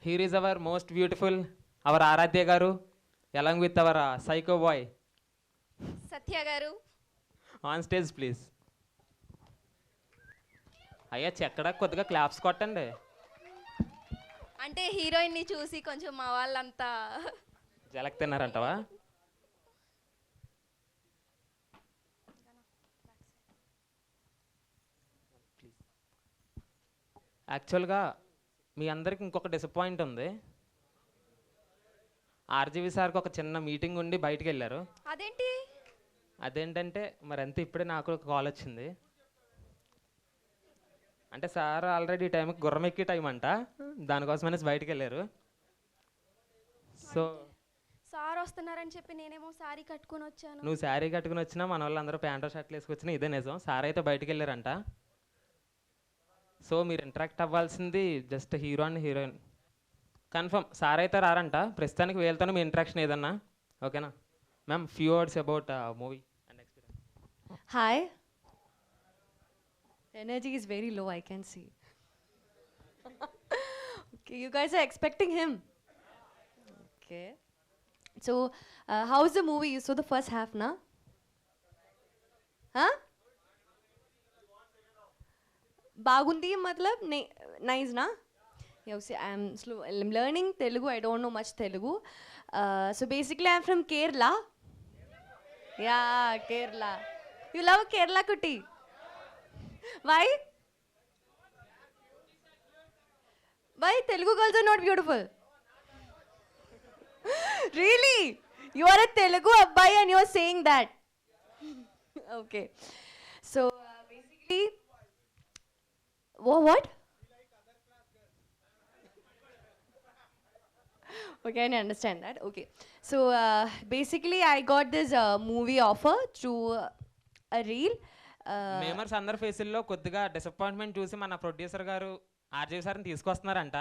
Here is our most beautiful, our Aradhya garu, along with our psycho boy. సత్య గారు. On stage, please. అయ్యా చెక్కడ కొద్దిగా claps కొట్టండి. అంటే హీరోయిన్ని చూసి కొంచెం మా వాళ్ళంతా జలక్ తిన్నారంటవా? యాక్చువల్గా మీ అందరికి ఇంకొక డిసప్పాయింట్ ఉంది. ఆర్జీవి సార్కి ఒక చిన్న మీటింగ్ ఉండి బయటికి వెళ్ళారు. అదేంటి? అదేంటంటే మరి అంతే, ఇప్పుడే నాకు ఒక కాల్ వచ్చింది. అంటే సార్ ఆల్రెడీ ఈ టైంకి గుర్రం ఎక్కి టైం అంట, దానికోసమనే బయటికి వెళ్ళారు. సో సార్ వస్తున్నారని చెప్పి నేనేమో సారీ కట్టుకొని వచ్చాను. నువ్వు శారీ కట్టుకుని వచ్చినా మన వాళ్ళందరూ ప్యాంటు షర్ట్లు వేసుకొచ్చినా ఇదే నిజం. సార్ అయితే బయటికి వెళ్ళారంట. సో మీరు ఇంటరాక్ట్ అవ్వాల్సింది just hero and heroine. Confirm sir అయితే రారంట. ప్రస్తుతానికి వీళ్ళతోనే మీ ఇంటరాక్షన్ ఏదన్నా ఓకేనా ma'am? Few words about movie and experience. Hi. Energy is very low, I can see. Okay, you guys are expecting him. Okay. So, how's the movie? You saw the first half, na? Huh? Bagundi matlab nice, na? Yeah, see, I'm learning Telugu. I don't know much Telugu. So basically, I'm from Kerala. Yeah, Kerala. You love Kerala Kutti? Why? Why Telugu girls are not beautiful? Really? You are a Telugu abbai and you are saying that. Okay. So basically, what? Okay, I understand that. Okay. So basically, I got this movie offer through a reel. Memers అందరి ఫేసుల్లో కొద్దిగా disappointment చూసి మన producer గారు RGV సార్ని తీసుకొస్తున్నారంట.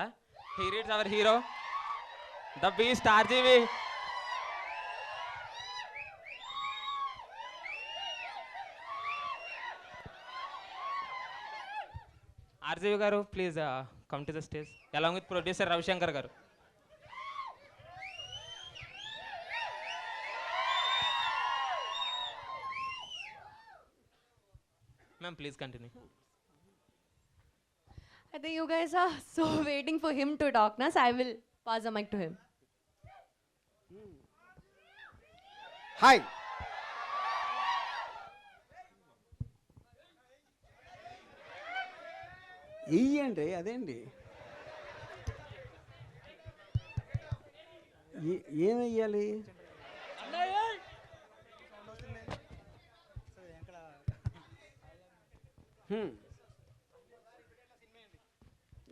Here it's our hero the beast RGV. RGV గారు please come to the stage along with producer Ravishankar గారు. Ma'am, please continue. I think you guys are so waiting for him to talk, na? So I will pass the mic to him. Hi. ఇయ్యండి అదేంటి ఏమయ్యాలి?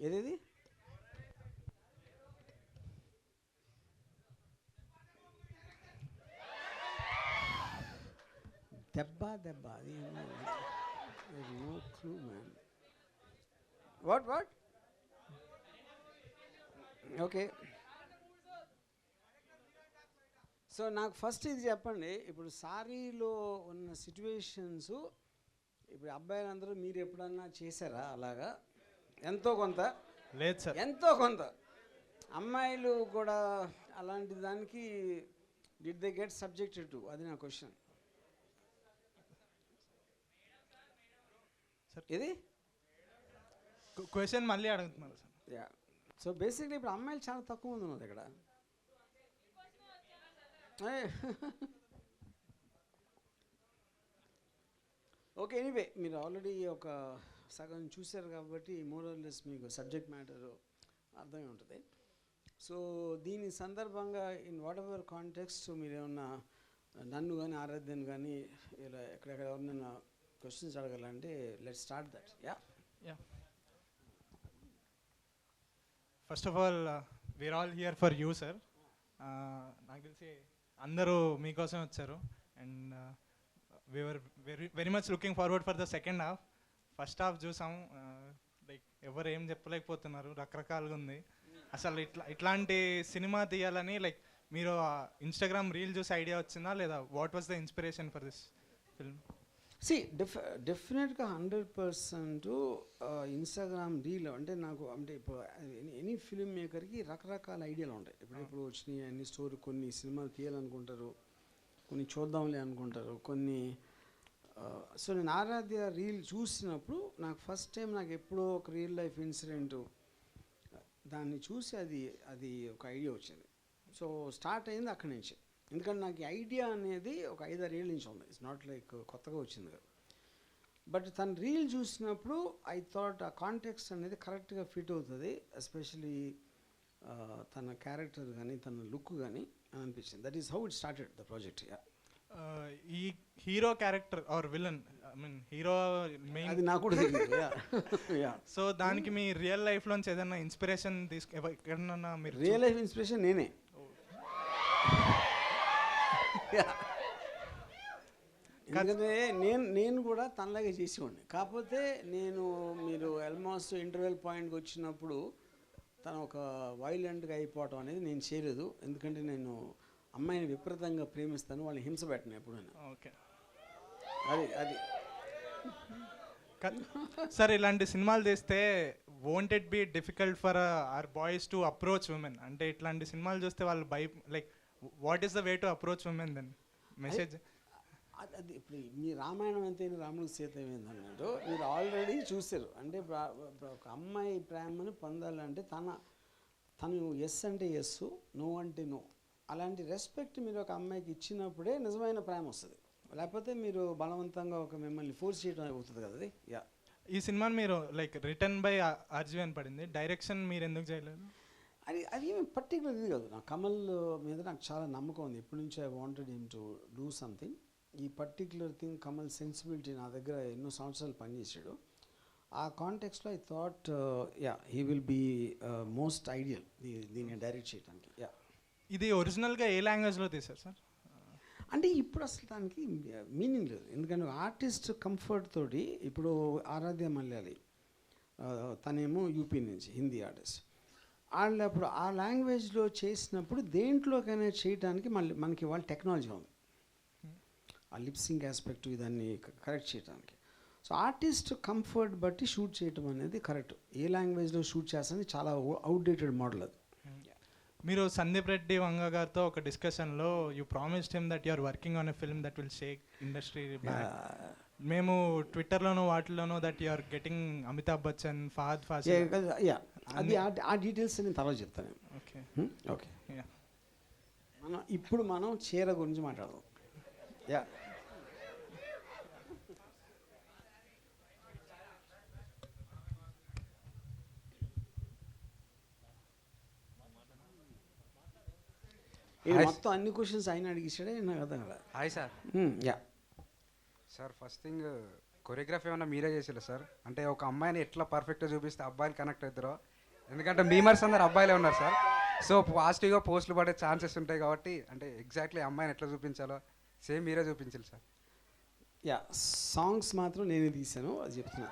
ఏదేది దెబ్బ అది no clue man. What okay. So నాకు first ఇది చెప్పండి. ఇప్పుడు సారీలో ఉన్న సిచ్యువేషన్స్ ఇప్పుడు అబ్బాయిలందరూ మీరు ఎప్పుడన్నా చేశారా అలాగా? ఎంతో కొంత. లేదు సార్. ఎంతో కొంత. అమ్మాయిలు కూడా అలాంటి దానికి did they get subjected to? అది నా క్వశ్చన్. ఇది క్వశ్చన్ మళ్ళీ అడుగుతున్నారు సార్. యా. సో బేసిక్లీ ఇప్పుడు అమ్మాయిలు చాలా తక్కువ మంది ఉన్నారు ఇక్కడ. ఓకే, ఎనీవే మీరు ఆల్రెడీ ఒక సగం చూశారు కాబట్టి మోరల్లెస్ మీకు సబ్జెక్ట్ మ్యాటర్ అర్థమై ఉంటుంది. సో దీని సందర్భంగా ఇన్ వాట్ ఎవర్ కాంటెక్స్ట్ మీరు ఏమన్నా నన్ను కానీ ఆరాధ్యను కానీ ఇలా ఎక్కడెక్కడ ఎవరినైనా క్వశ్చన్స్ అడగాలంటే let's start that. Yeah. First of all we're all here for you sir. నాకు తెలిసి అందరూ మీకోసం వచ్చారు. And we're very much looking forward for the second half. First half చూసాం, లైక్ ఎవరు ఏం చెప్పలేకపోతున్నారు, రకరకాలుగా ఉంది. అసలు ఇట్లాంటి సినిమా తీయాలని లైక్ మీరు ఇన్స్టాగ్రామ్ రీల్ చూసి ఐడియా వచ్చిందా లేదా what was the inspiration for this film? డెఫినెట్గా 100% ఇన్స్టాగ్రామ్ రీల్ అంటే నాకు అంటే ఇప్పుడు ఎనీ ఫిల్మ్ మేకర్కి రకరకాల ఐడియాలు ఉంటాయి. ఇప్పుడు వచ్చినాయి అన్ని స్టోరీ, కొన్ని సినిమాలు తీయాలనుకుంటారు, కొన్ని చూద్దాంలే అనుకుంటారు, కొన్ని సో నేను ఆరాధ్య రీల్ చూసినప్పుడు నాకు ఫస్ట్ టైం నాకు ఎప్పుడో ఒక రియల్ లైఫ్ ఇన్సిడెంట్ దాన్ని చూసి అది ఒక ఐడియా వచ్చింది. సో స్టార్ట్ అయింది అక్కడి నుంచి. ఎందుకంటే నాకు ఐడియా అనేది ఒక 5-6 ఏళ్ళ నుంచి ఉంది. ఇట్స్ నాట్ లైక్ కొత్తగా వచ్చింది కదా. బట్ తన రీల్ చూసినప్పుడు ఐ థాట్ ఆ కాంటెక్స్ట్ అనేది కరెక్ట్గా ఫిట్ అవుతుంది, ఎస్పెషలీ తన క్యారెక్టర్ కానీ తన లుక్ కానీ అని అనిపించింది. That is how it started the project. ఈ hero character or villain, I mean hero main, అది నాకు కూడా తెలియదు. సో దానికి మీ రియల్ లైఫ్లోంచి ఏదైనా ఇన్స్పిరేషన్ ఎక్కడన్నా మీరు రియల్ లైఫ్ ఇన్స్పిరేషన్ నేనే. ఎందుకంటే నేను కూడా తనలాగే చేసేవాడిని. కాకపోతే మీరు ఆల్మోస్ట్ ఇంటర్వెల్ పాయింట్కి వచ్చినప్పుడు తను ఒక వైలెంట్గా అయిపోవటం అనేది నేను చేయలేదు. ఎందుకంటే నేను అమ్మాయిని విపరీతంగా ప్రేమిస్తాను, వాళ్ళని హింస పెట్టను ఎప్పుడైనా. ఓకే, అది సార్ ఇలాంటి సినిమాలు తీస్తే won't it be difficult for our boys to approach women? అంటే ఇట్లాంటి సినిమాలు చూస్తే వాళ్ళు like what is the way to approach women then message? అది ఇప్పుడు మీ రామాయణం అంతేనా రాముడికి సీత ఏమైందన్నట్టు మీరు ఆల్రెడీ చూసారు. అంటే ఒక అమ్మాయి ప్రేమను పొందాలంటే తను ఎస్ అంటే ఎస్, నో అంటే నో, అలాంటి రెస్పెక్ట్ మీరు ఒక అమ్మాయికి ఇచ్చినప్పుడే నిజమైన ప్రేమ వస్తుంది. లేకపోతే మీరు బలవంతంగా ఒక మిమ్మల్ని ఫోర్స్ చేయడం అవుతుంది కదా. అది ఈ సినిమాని మీరు లైక్ రిటర్న్ బై ఆర్జీవి అని పడింది, డైరెక్షన్ మీరు ఎందుకు చేయలేదు? అది ఏమి పర్టికులర్ ఇది కాదు. నాకు కమల్ మీద నాకు చాలా నమ్మకం ఉంది. ఎప్పటి నుంచి I wanted him to do something. ఈ పర్టిక్యులర్ థింగ్ కమల్ సెన్సిబిలిటీ నా దగ్గర ఎన్నో సంవత్సరాలు పనిచేసాడు. ఆ కాంటెక్స్లో I thought he will be most ideal దీన్ని డైరెక్ట్ చేయడానికి. ఇది ఒరిజినల్గా ఏ లాంగ్వేజ్లో తీశారు సార్? అంటే ఇప్పుడు అసలు దానికి మీనింగ్ లేదు. ఎందుకంటే ఆర్టిస్ట్ కంఫర్ట్ తోటి ఇప్పుడు ఆరాధ్య మలయాళి, తనేమో యూపీ నుంచి హిందీ ఆర్టిస్ట్, వాళ్ళు అప్పుడు ఆ లాంగ్వేజ్లో చేసినప్పుడు దేంట్లోకైనా చేయడానికి మనకి వాళ్ళ టెక్నాలజీ ఉంది, ఆ లిప్సింగ్ ఆస్పెక్ట్ ఇదాన్ని కరెక్ట్ చేయడానికి. సో ఆర్టిస్ట్ కంఫర్ట్ బట్టి షూట్ చేయటం అనేది కరెక్ట్. ఏ లాంగ్వేజ్లో షూట్ చేస్తానని చాలా అవుట్డేటెడ్ మోడల్ అది. మీరు సందీప్ రెడ్డి వంగ గారితో ఒక డిస్కషన్లో you promised him that you're working on a film that will shake industry back. మేము ట్విట్టర్లోనూ వాటిలోనూ that you're getting Amitabh Bachchan, Fahadh Faasil, అది ఆ డీటెయిల్స్ నేను తర్వాత చెప్తాను. ఓకే ఓకే, ఇప్పుడు మనం చీర గురించి మాట్లాడదాం. మొత్తం అన్ని క్వశ్చన్స్ ఆయన అడిగిస్తాడే నాకు అర్థం కదా. Hi sir. Sir first thing choreography ఏమన్నా మీరే చేసారు సార్? అంటే ఒక అమ్మాయిని ఎట్లా పర్ఫెక్ట్గా చూపిస్తే అబ్బాయిలు కనెక్ట్ అవుతారో, ఎందుకంటే మీమర్స్ అందరు అబ్బాయిలే ఉన్నారు సార్. సో పాజిటివ్గా పోస్టులు పడే ఛాన్సెస్ ఉంటాయి కాబట్టి అంటే ఎగ్జాక్ట్లీ అమ్మాయిని ఎట్లా చూపించాలో సేమ్ మీరే చూపించాలి సార్. సాంగ్స్ మాత్రం నేనే తీసాను, అది చెప్తున్నా.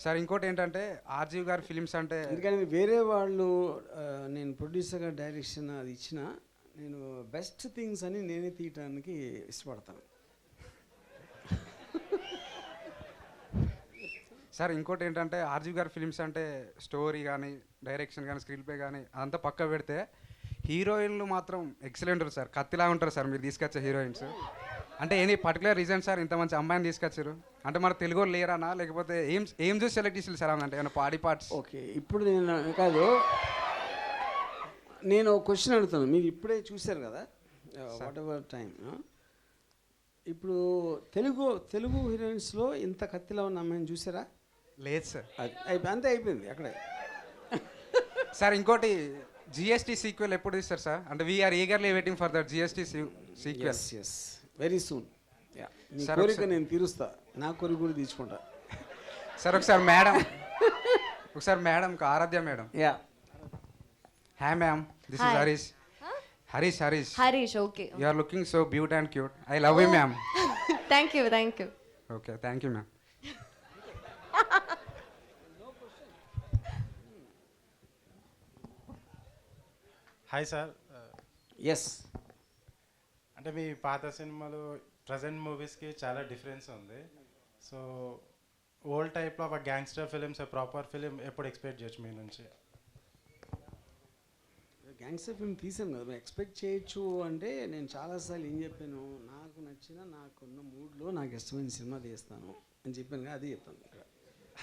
సార్ ఇంకోటి ఏంటంటే ఆర్జీవి గారి ఫిలిమ్స్ అంటే ఎందుకంటే వేరే వాళ్ళు నేను ప్రొడ్యూసర్గా డైరెక్షన్ అది ఇచ్చిన నేను బెస్ట్ థింగ్స్ అని నేనే తీయటానికి ఇష్టపడతాను. సార్ ఇంకోటి ఏంటంటే ఆర్జీవి గారి ఫిలిమ్స్ అంటే స్టోరీ కానీ డైరెక్షన్ కానీ స్క్రీన్ ప్లే కానీ అదంతా పక్క పెడితే హీరోయిన్లు మాత్రం ఎక్సలెంట్ ఉంటారు సార్, కత్తిలా ఉంటారు సార్ మీరు తీసుకొచ్చే హీరోయిన్స్. అంటే ఎనీ పర్టికులర్ రీజన్ సార్ ఇంత మంచి అమ్మాయిని తీసుకొచ్చారు? అంటే మన తెలుగు లేరానా, లేకపోతే ఏం చూసి సెలెక్ట్ చేసి సార్? అంటే ఏమైనా పాడి పార్ట్స్? ఓకే, ఇప్పుడు నేను క్వశ్చన్ అడుగుతాను. మీరు ఇప్పుడే చూశారు కదా వాట్ ఎవర్ టైం. ఇప్పుడు తెలుగు హీరోయిన్స్లో ఇంత కత్తిలో ఉన్న అమ్మాయిని చూసారా? లేదు సార్. అంతే అయిపోయింది అక్కడే. సార్ ఇంకోటి జిఎస్టీ సీక్వెల్ ఎప్పుడు తీస్తారు సార్? అంటే we're eagerly waiting for that GST sequel. Yes very soon. కోరిక నేను తీరుస్తా, నా కోరిక కూడా తీసుకుంటా సార్. ఒకసారి madam Aaradhya madam. Hi ma'am, this is Harish. Okay, you are looking so beaut and cute. I love you ma'am. Thank you. Okay, thank you ma'am. Hi sir. Yes అంటే మీ పాత సినిమాలు ప్రజెంట్ మూవీస్కి చాలా డిఫరెన్స్ ఉంది. సో ఓల్డ్ టైప్లో ఒక gangster films proper film ఎప్పుడు ఎక్స్పెక్ట్ చేయొచ్చు మీ నుంచి? గ్యాంగ్స్టర్ ఫిల్మ్ తీసాను కదా, ఎక్స్పెక్ట్ చేయొచ్చు అంటే నేను చాలాసార్లు ఏం చెప్పాను, నాకు నచ్చిన నాకున్న మూడ్లో నాకు ఇష్టమైన సినిమా తీస్తాను అని చెప్పాను కదా, అదే చెప్తాను ఇక్కడ.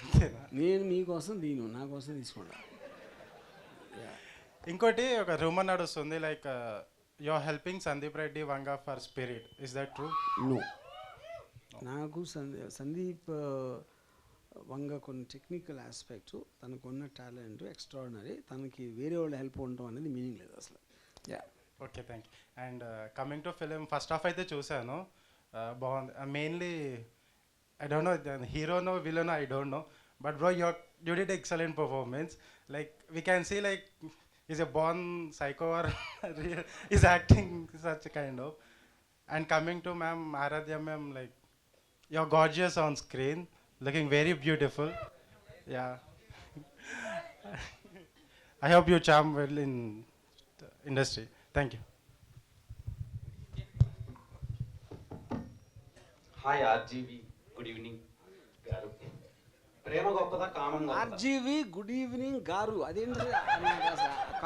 అంతేనా? నేను మీకోసం నా కోసం తీసుకోండి. ఇంకోటి ఒక రూమర్ నడుస్తుంది, like you are helping Sandeep Reddy Vanga for Spirit. Is that true? No, నాకు సందీప్ వంగ కొన్ని టెక్నికల్ ఆస్పెక్ట్స్, తనకున్న టాలెంట్ ఎక్స్ట్రాడినరీ, తనకి వేరే వాళ్ళ హెల్ప్ ఉండటం అనేది మీనింగ్ లేదు అసలు. Yeah, okay, thank you. And coming to film, first half అయితే చూశాను, బాగుంది. మెయిన్లీ ఐ డోంట్ నో హీరోనో విలనో, I don't know, but bro you did excellent performance. Like we can see like is a born psycho or is acting such kind of. And coming to ma'am Aaradhya ma'am, like you are gorgeous on screen, looking very beautiful. Yeah. I hope you charm well in the industry. Thank you. Hi RGV, good evening గారు. ప్రేమ గొప్పదా కామం గొప్పదా? RGV good evening గారు, అదేంటి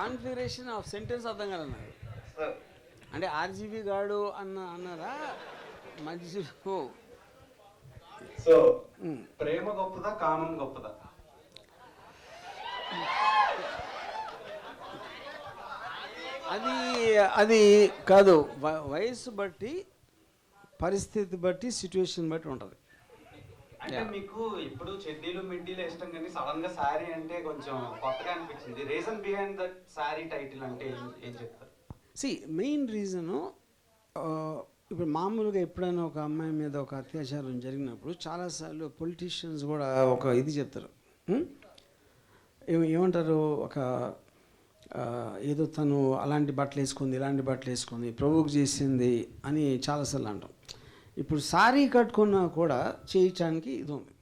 configuration of sentence అర్థం కాదు నాకు. Sir, అంటే ఆర్జీవి గాడు అన్నారా మధ్యలో? సో ప్రేమ గొప్పదా కామం గొప్పదా? అది కాదు, వయసు బట్టి, పరిస్థితి బట్టి, సిచ్యువేషన్ బట్టి ఉంటుంది. అంటే మీకు ఇప్పుడు చెడ్డీలు మిడ్డీలు ఇష్టం, కానీ సడన్ గా శారీ అంటే కొంచెం కొత్తగా అనిపించింది. Reason behind that sari title అంటే ఏం చెప్తారు? మెయిన్ రీజను, ఇప్పుడు మామూలుగా ఎప్పుడైనా ఒక అమ్మాయి మీద ఒక అత్యాచారం జరిగినప్పుడు చాలాసార్లు పొలిటీషియన్స్ కూడా ఒక ఇది చెప్తారు. ఏమంటారు, ఒక ఏదో తను అలాంటి బట్టలు వేసుకుంది, ఇలాంటి బట్టలు వేసుకుంది, ప్రొవోక్ చేసింది అని చాలాసార్లు అంటాం. ఇప్పుడు సారీ కట్టుకున్నా కూడా చేయటానికి ఇది ఉంది.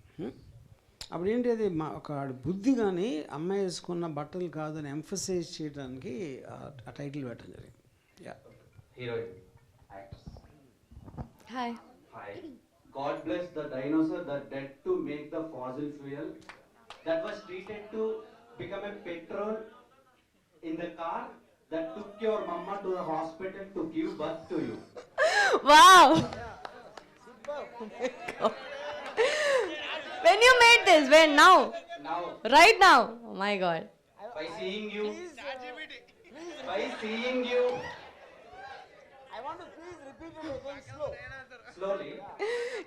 అప్పుడు ఏంటి, అది ఒక బుద్ధి కానీ అమ్మాయి వేసుకున్న బట్టలు కాదని ఎంఫసైజ్ చేయడానికి ఆ టైటిల్ పెట్టడం జరిగింది. Yeah, heroine, actors. Hi. Hi. God bless the dinosaur that died to make the fossil fuel that was treated to become a petrol in the car that took your mama to the hospital to give birth to you. Wow. When you made this? When? Now? Now, Right now? Oh my God. by seeing you, I want to please repeat it again slowly.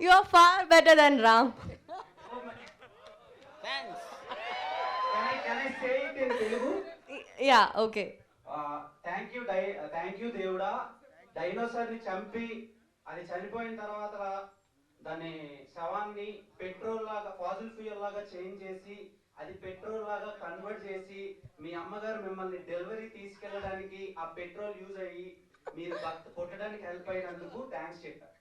You are far better than Ram. Thanks. Can I say it in Telugu? Yeah, okay. Thank you దేవుడా, dinosaur ని చంపి అది చనిపోయిన తర్వాత దాని శవాన్ని petrol లాగా, Faasil fuel లాగా చేంజ్ చేసి అది పెట్రోల్ లాగా కన్వర్ట్ చేసి మీ అమ్మగారు మిమ్మల్ని డెలివరీ తీసుకెళ్ళడానికి ఆ పెట్రోల్ యూజ్ అయ్యి మీరు పుట్టడానికి హెల్ప్ అయినందుకు థ్యాంక్స్ చెప్పారు.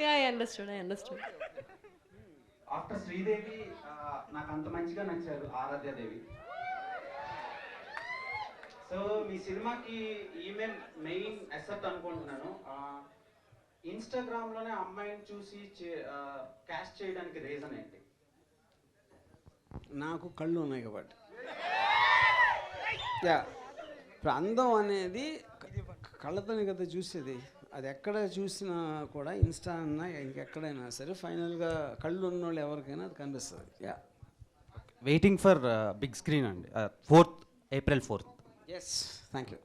Yeah, I understood. After Sridevi నాకు అంత మంచిగా నచ్చారు ఆరాధ్య దేవి. సో మీ సినిమాకి ఈమె మెయిన్ అసెట్ అనుకుంటున్నాను. ఇన్స్టాగ్రామ్లోనే అమ్మాయిని చూసి క్యాస్ట్ చేయడానికి రీజన్ ఏంటి? నాకు కళ్ళు ఉన్నాయి కాబట్టి. యా, ఇప్పుడు అందం అనేది కళ్ళతోనే కదా చూసేది. అది ఎక్కడ చూసినా కూడా, ఇన్స్టా అన్నా ఇంకెక్కడైనా సరే, ఫైనల్గా కళ్ళు ఉన్న వాళ్ళు ఎవరికైనా అది కనిపిస్తుంది. Yeah, waiting for big screen అండి, 4th April 4th. Yes, thank you.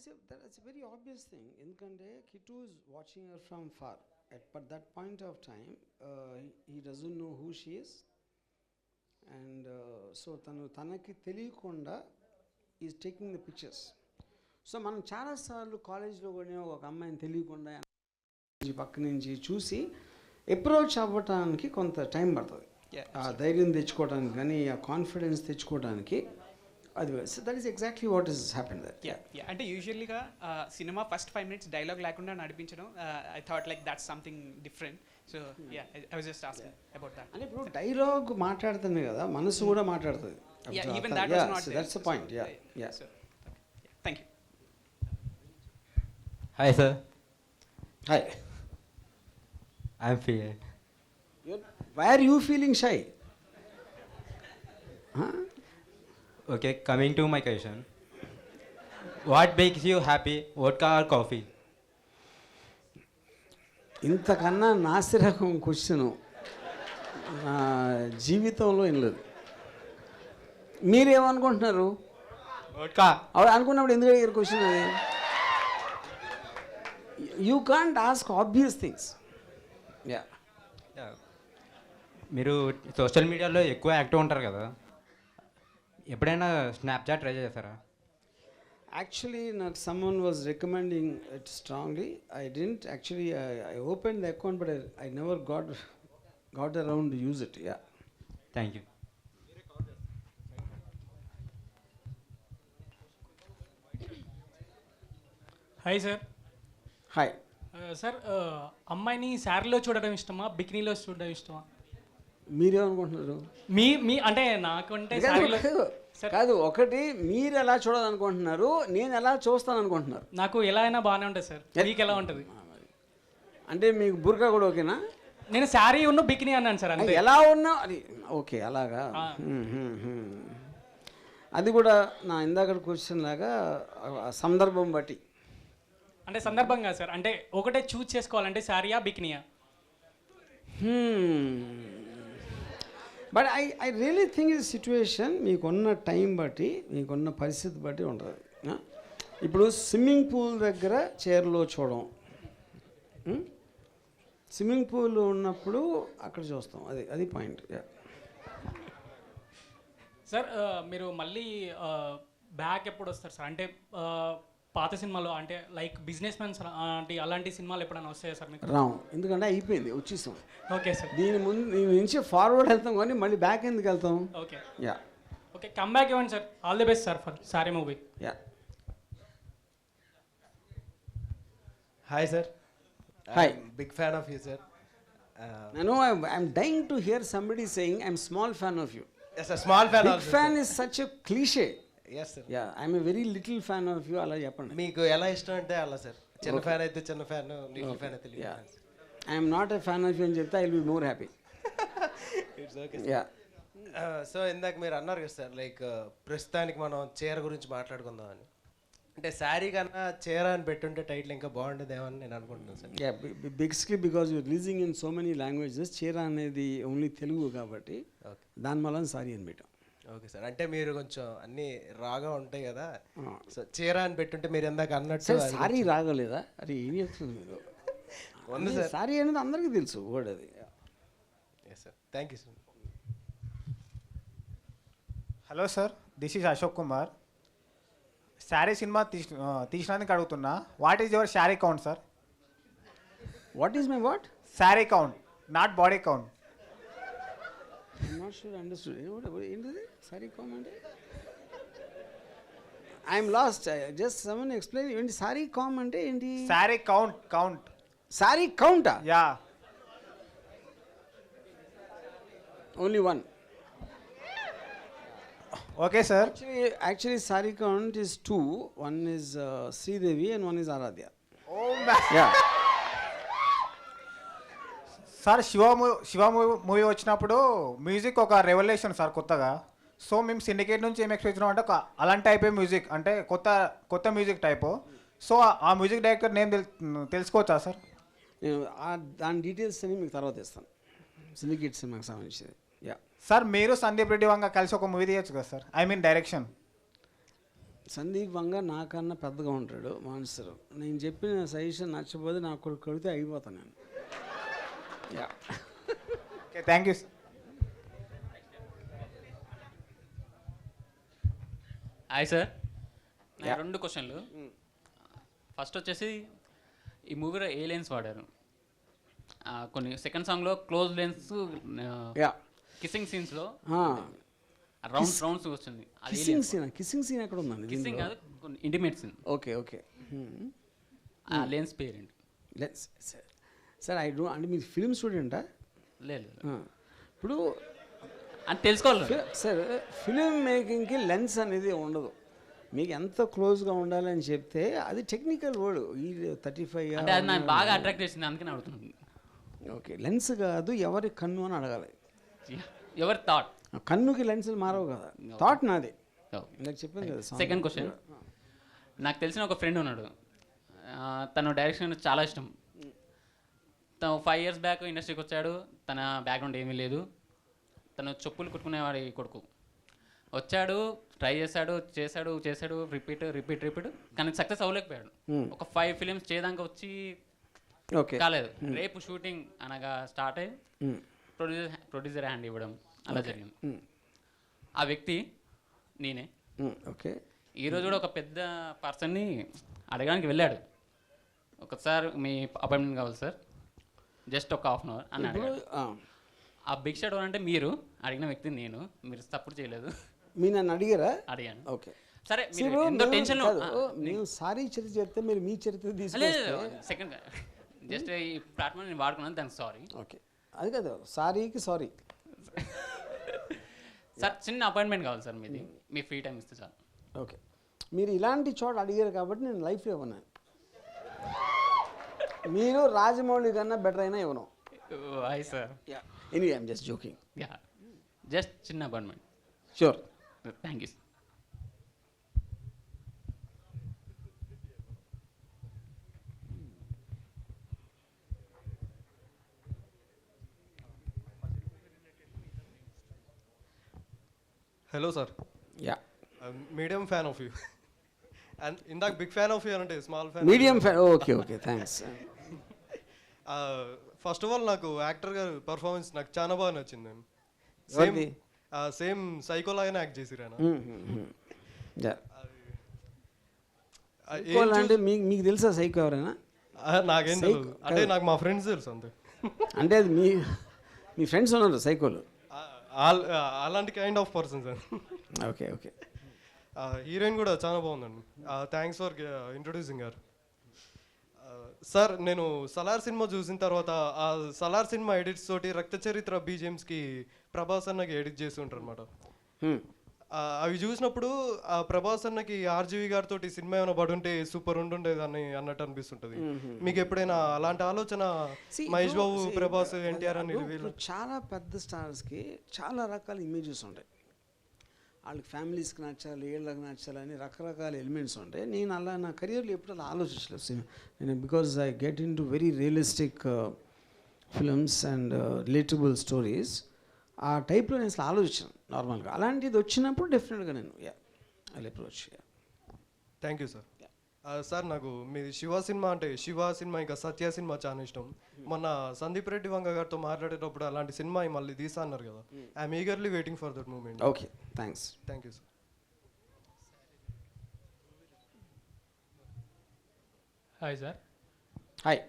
See, that's a very obvious thing. ఎందుకంటే Kittu is watching her from far. But that point of time, he doesn't know who she is. And so తనకి తెలియకుండా is taking the pictures. So మనం చాలాసార్లు కాలేజ్లో కూడా ఒక అమ్మాయిని తెలియకుండా పక్క నుంచి చూసి అప్రోచ్ అవ్వటానికి కొంత టైం పడుతుంది. ఆ ధైర్యం తెచ్చుకోవడానికి కానీ ఆ కాన్ఫిడెన్స్ తెచ్చుకోవడానికి అది that is exactly what is happen that. అంటే యూజువల్గా సినిమా ఫస్ట్ 5 minutes డైలాగ్ లేకుండా నడిపించడం I thought like that's something different. So yeah I was just asking about that. అంటే ఇప్పుడు డైలాగ్ మాట్లాడుతుంది కదా, మనసు కూడా మాట్లాడుతుంది. Even that was not there. That's the point. Yeah thank you. Hi sir. Hi. I'm ఫీ. Why are you feeling shy? Okay, coming to my question. What makes you happy? Vodka or coffee? ఇంతకన్నా నాసిరకం question నా జీవితంలో ఏం లేదు. మీరేమనుకుంటున్నారు? Vodka. అవి అనుకున్నప్పుడు ఎందుకు అడిగారు క్వశ్చన్? అది you can't ask obvious things. Yeah. మీరు సోషల్ మీడియాలో ఎక్కువ యాక్టివ్ ఉంటారు కదా, ఎప్పుడైనా స్నాప్చాట్ ట్రై చేశారా? Actually, someone was recommending it strongly. I didn't actually. I opened the account, but I never got around to use it. Yeah. Thank you. Hi sir. Hi. Sir అమ్మాయిని శారీలో చూడడం ఇష్టమా, బికినీలో చూడడం ఇష్టమా? మీరేమనుకుంటున్నారు? మీ అంటే నాకు అంటే శారీలో కాదు, ఒకటి మీరు ఎలా చూడాలనుకుంటున్నారు, నేను ఎలా చూస్తాను అనుకుంటున్నారు. నాకు ఎలా అయినా బాగానే ఉంటుంది సార్. మీకు ఎలా ఉంటుంది? అంటే మీకు బుర్కా కూడా ఓకేనా? నేను శారీ ఉన్న బికినీ అన్నాను సార్. అంటే ఎలా ఉన్నా అది ఓకే. అలాగా. అది కూడా నా ఇందాక క్వశ్చన్ లాగా సందర్భం బట్టి. అంటే సందర్భంగా సార్, అంటే ఒకటే చూస్ చేసుకోవాలంటే శారీయా బికినీయా? బట్ ఐ రియలీ థింక్ ఇది సిచ్యువేషన్ మీకున్న టైం బట్టి, మీకున్న పరిస్థితి బట్టి ఉంటుంది. ఇప్పుడు స్విమ్మింగ్ పూల్ దగ్గర చైర్లో చూడడం, స్విమ్మింగ్ పూల్ ఉన్నప్పుడు అక్కడ చూస్తాం. అది పాయింట్. సార్ మీరు మళ్ళీ బ్యాక్ ఎప్పుడు వస్తారు సార్? అంటే పాత సినిమాలో అంటే లైక్ బిజినెస్ మ్యాన్స్ అంటే అలాంటి సినిమాలు ఎప్పుడైనా వస్తాయా సార్ మీకు? రావు, ఎందుకంటే అయిపోయింది, వచ్చేసాం. Okay sir. దీని నుంచి ఫార్వర్డ్ వెళ్తాం కానీ మళ్ళీ బ్యాక్ ఎందుకు వెళ్తాం? Okay. Yeah. Okay, come back ఇవ్వండి sir. All the best sir for saree movie. Yeah. Hi sir. Hi. Big fan of you sir. No, I'm dying to hear somebody saying I'm small fan of you. Yes, a small fan. Big fan is such a cliche. Yes sir. Yeah, I'm a very little fan of you. అలా చెప్పండి. మీకు ఎలా ఇష్టం అంటే అలా sir. చిన్న fan అయితే చిన్న ఫ్యాన్, లిటిల్ ఫ్యాన్ అయితే little fan. I'm not a fan of you అని చెప్తే I will be more happy. It's okay. Yeah. So ఇందాక మీరు అన్నారు కదా సార్, లైక్ ప్రస్తుతానికి మనం చీర గురించి మాట్లాడుకుందాం అని. అంటే శారీ కన్నా చీర అని పెట్టుంటే టైటిల్ ఇంకా బాగుండేదేమని నేను అనుకుంటున్నాను sir. Yeah, basically because you're releasing in so many languages. చీర అనేది ఓన్లీ తెలుగు కాబట్టి దాని వల్ల సారీ అని పెట్టాం. Okay sir. అంటే మీరు కొంచెం అన్నీ రాగా ఉంటాయి కదా, సో చీర అని పెట్టుంటే మీరు ఎందాక అన్నట్టు సారీ రాగలేదా? అది ఏం చెప్తుంది మీరు? ఉంది సార్. సారీ అనేది అందరికీ తెలుసు వర్డ్ అది. Yes sir. Thank you sir. Hello sir, this is Ashok Kumar. Saree cinema తీసినందుకు అడుగుతున్నా, what is your saree count sir? What is my what? Saree count, not body count. I'm not sure I understood. ఏంటిది saree count అంటే? I'm lost. Just someone explain. ఏంటి సారీ కామ్ అంటే ఏంటి? Saree count. Saree కౌంటా? Yeah. Only one. Okay sir. Actually saree count is 2. One is Sridevi and one is Aradhya. Oh man. Yeah. Sir Shiva movie వచ్చినప్పుడు music ఒక revolution sir కొత్తగా. So మేము syndicate నుంచి ఏం ఎక్స్పెక్ట్ చేసినాం అంటే ఒక అలాంటి టైపే మ్యూజిక్, అంటే కొత్త మ్యూజిక్ టైపు. సో ఆ మ్యూజిక్ డైరెక్టర్ నేమ్ తెలుసుకోవచ్చా సార్? నేను దాని డీటెయిల్స్ అని మీకు తర్వాత ఇస్తాను. సిండికేట్ సినిమాకి సంబంధించింది. యా సార్, మీరు సందీప్ రెడ్డి వంగ కలిసి ఒక మూవీ తీయచ్చు కదా sir? I mean direction. Sandeep Vanga నాకన్నా పెద్దగా ఉంటాడు మాన్సర్. నేను చెప్పిన సజెషన్ నచ్చపోతే నాకు కొడుకు కడితే అయిపోతాను నేను. Yeah. Okay, thank you. Hi sir, నా 2 క్వశ్చన్లు. ఫస్ట్ వచ్చేసి ఈ మూవీలో ఏలియన్స్ వాడారు, కొన్ని సెకండ్ సాంగ్లో క్లోజ్ లెన్స్ Yeah. కిస్సింగ్ సీన్స్లో Ah. రౌండ్స్ వస్తుంది కిస్సింగ్ సీన్ ఎక్కడ ఉందండి కిస్సింగ్ కాదు కొన్ని ఇంటిమేట్ సీన్. ఓకే ఓకే ఆ లెన్స్ పేరేంటి? లెన్స్ సార్ ఐ డోంట్ అంటే మీరు ఫిల్మ్ స్టూడెంటా? లేదు ఇప్పుడు అని తెలుసుకోవాలి సార్. ఫిలిం మేకింగ్కి లెన్స్ అనేది ఉండదు. మీకు ఎంత క్లోజ్గా ఉండాలని చెప్తే అది టెక్నికల్ వర్డ్. ఈ 35 అంటే అది నాకు బాగా అట్రాక్ట్ చేసింది, అందుకని అడుగుతున్నాను. ఓకే, లెన్స్ కాదు ఎవరి కన్ను అని అడగాలి. ఎవరి థాట్? కన్నుకి లెన్సులు మారవు కదా, థాట్ నాది. నాకు చెప్పింది కదా. సెకండ్ క్వశ్చన్, నాకు తెలిసిన ఒక ఫ్రెండ్ ఉన్నాడు, తను డైరెక్షన్ చాలా ఇష్టం. తను 5 years బ్యాక్ ఇండస్ట్రీకి వచ్చాడు. తన బ్యాక్గ్రౌండ్ ఏమీ లేదు. తను చెప్పులు కుట్టుకునేవాడి కొడుకు. వచ్చాడు, ట్రై చేశాడు, రిపీట్ కానీ సక్సెస్ అవ్వలేకపోయాడు. ఒక 5 films చేయడానికి వచ్చి కాలేదు. రేపు షూటింగ్ అనగా స్టార్ట్ అయ్యి ప్రొడ్యూసర్ హ్యాండ్ ఇవ్వడం అలా జరిగింది. ఆ వ్యక్తి నేనే. ఓకే, ఈరోజు కూడా ఒక పెద్ద పర్సన్ని అడగడానికి వెళ్ళాడు. ఒకసారి మీ అపాయింట్మెంట్ కావాలి సార్, జస్ట్ ఒక 1/2 hour అని అడిగాడు. ఆ బిగ్ షాట్ అంటే మీరు అడిగిన వ్యక్తి నేను, మీరు సపోర్ట్ చేయలేదు. మీరు నన్ను అడిగారా? అడిగాను. ఓకే సరే, మీరు ఎంతో టెన్షన్లో నేను సారీ చరిత్ర చెప్తే మీరు మీ చరిత్ర తీసుకొస్తే సెకండ్ జస్ట్ ఈ ప్లాట్ఫామ్ నేను వాడుకున్నాను, దానికి సారీ. ఓకే, అది కదా సారీకి సారీ. సార్ చిన్న అపాయింట్మెంట్ కావాలి సార్ మీది, మీ ఫ్రీ టైం ఇస్తే సార్. ఓకే, మీరు ఇలాంటి చోట అడిగారు కాబట్టి నేను లైఫ్లో ఇవ్వను. మీరు రాజమౌళి కన్నా బెటర్ అయినా ఇవ్వను. Hi sir. Anyway I'm just joking. Just చిన్న appointment. Sure, thank you. Hello sir. Medium fan of you. And ఇందాక బిగ్ ఫ్యాన్ ఆఫ్ యూ అంటే small fan. Medium fan. Okay okay, thanks. First of all నాకు actor గారు performance నాకు చాలా బాగా నచ్చింది. Same సైకోలాగానే act చేసిరు ఆయన. అంటే మీకు తెలుసా సైకో ఎవరైనా? నాకేం తెలుసు, అంటే నాకు మా ఫ్రెండ్స్ తెలుసు అంతే. అంటే అది మీ ఫ్రెండ్స్ ఉన్నారు సైకోలు? అలాంటి kind of person sir. Okay okay. Heroine కూడా చాలా బాగుందండి. థ్యాంక్స్ ఫర్ ఇంట్రొడ్యూసింగ్ గారు. సార్ నేను సలార్ సినిమా చూసిన తర్వాత ఆ సలార్ సినిమా ఎడిట్స్ తోటి రక్త చరిత్ర బీజిఎమ్స్కి ప్రభాస్ అన్నకి ఎడిట్ చేసి ఉంటారు అనమాట. అవి చూసినప్పుడు ఆ ప్రభాస్ అన్నకి ఆర్జీవి గారితో సినిమా ఏమైనా పడుంటే సూపర్ ఉండుండేది అని అన్నట్టు అనిపిస్తుంటుంది. మీకు ఎప్పుడైనా అలాంటి ఆలోచన మహేష్ బాబు, ప్రభాస్, ఎన్టీఆర్ అని చాలా పెద్ద స్టార్స్కి చాలా రకాల ఇమేజెస్ ఉంటాయి. వాళ్ళకి ఫ్యామిలీస్కి నచ్చాలి, వీళ్ళకి నచ్చాలి అని రకరకాల ఎలిమెంట్స్ ఉంటాయి. నేను అలా నా కెరియర్లో ఎప్పుడు అలా ఆలోచించలేదు. నేను because I get in to very realistic films and relatable stories. ఆ టైప్లో నేను అసలు ఆలోచించాను నార్మల్గా. అలాంటిది వచ్చినప్పుడు డెఫినెట్గా నేను I approach. Thank you sir. Sir నాకు మీది శివ సినిమా ఇంకా సత్య సినిమా చాలా ఇష్టం. మొన్న సందీప్ రెడ్డి వంగ గారితో మాట్లాడేటప్పుడు అలాంటి సినిమా మళ్ళీ తీసా అన్నారు కదా. I'm eagerly waiting for that moment. Okay, thanks. Thank you sir. Hi sir. Hi.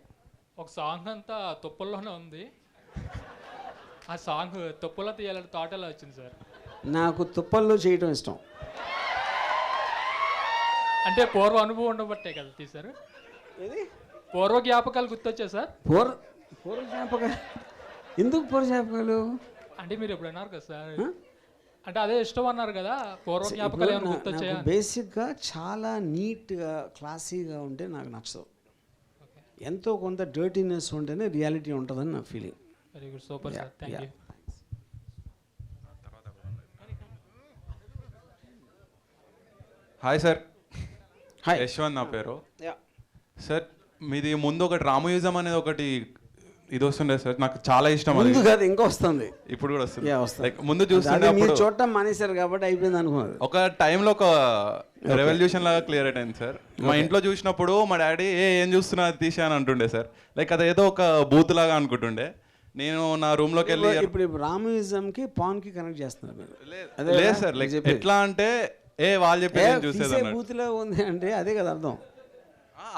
ఒక సాంగ్ అంతా తొప్పుల్లోనే ఉంది. ఆ సాంగ్ తొప్పుల్లో తీయాలని థాట్ ఎలా వచ్చింది సార్? నాకు తుప్పల్లో చేయటం ఇష్టం. అంటే పూర్వ అనుభవం ఉండబట్టే కదా తీశారు? ఏది పూర్వ జ్ఞాపకాలు గుర్తొచ్చా సార్? పూర్వ జ్ఞాపకాలు ఎందుకు? పూర్వ జ్ఞాపకాలు అంటే మీరు ఎప్పుడు అన్నారు కదా సార్, అంటే అదే ఇష్టం అన్నారు కదా, పూర్వ జ్ఞాపకాలు ఏమైనా గుర్తొచ్చాయా? బేసిక్గా చాలా నీట్గా క్లాసీగా ఉంటే నాకు నచ్చదు. ఎంతో కొంత డర్టీనెస్ ఉంటేనే రియాలిటీ ఉంటుందని నా feeling. Very good, super sir, thank you. Hi sir. Hi, Yashwant నా పేరు. సార్ మీది ముందు ఒకటి రామయుజం అనేది ఒకటి ఇది వస్తుండే సార్, నాకు చాలా ఇష్టం. ముందు కాదు, ఇంకా వస్తుంది. ఇప్పుడు కూడా వస్తుంది. లైక్ ముందు చూస్తుండే, మీరు చూడటం మానేశారు కాబట్టి అయిపోయింది అనుకున్నారు. ఒక టైంలో ఒక రెవల్యూషన్ లాగా క్లియర్ అయిపోయింది సార్. మా ఇంట్లో చూసినప్పుడు మా డాడీ ఏం చూస్తున్నా అది తీసా అని అంటుండే సార్. లైక్ అదేదో ఒక బూత్ లాగా అనుకుంటుండే. నేను నా రూమ్ లోకి వెళ్ళి ఇప్పుడు రామయుజంకి పాన్కి కనెక్ట్ చేస్తున్నారు మీరు? లేదు సార్, లైక్ ఎట్లా అంటే వాళ్ళు చెప్పేది చూసేది బూత్లో ఉంది అంటే అదే కదా అర్థం.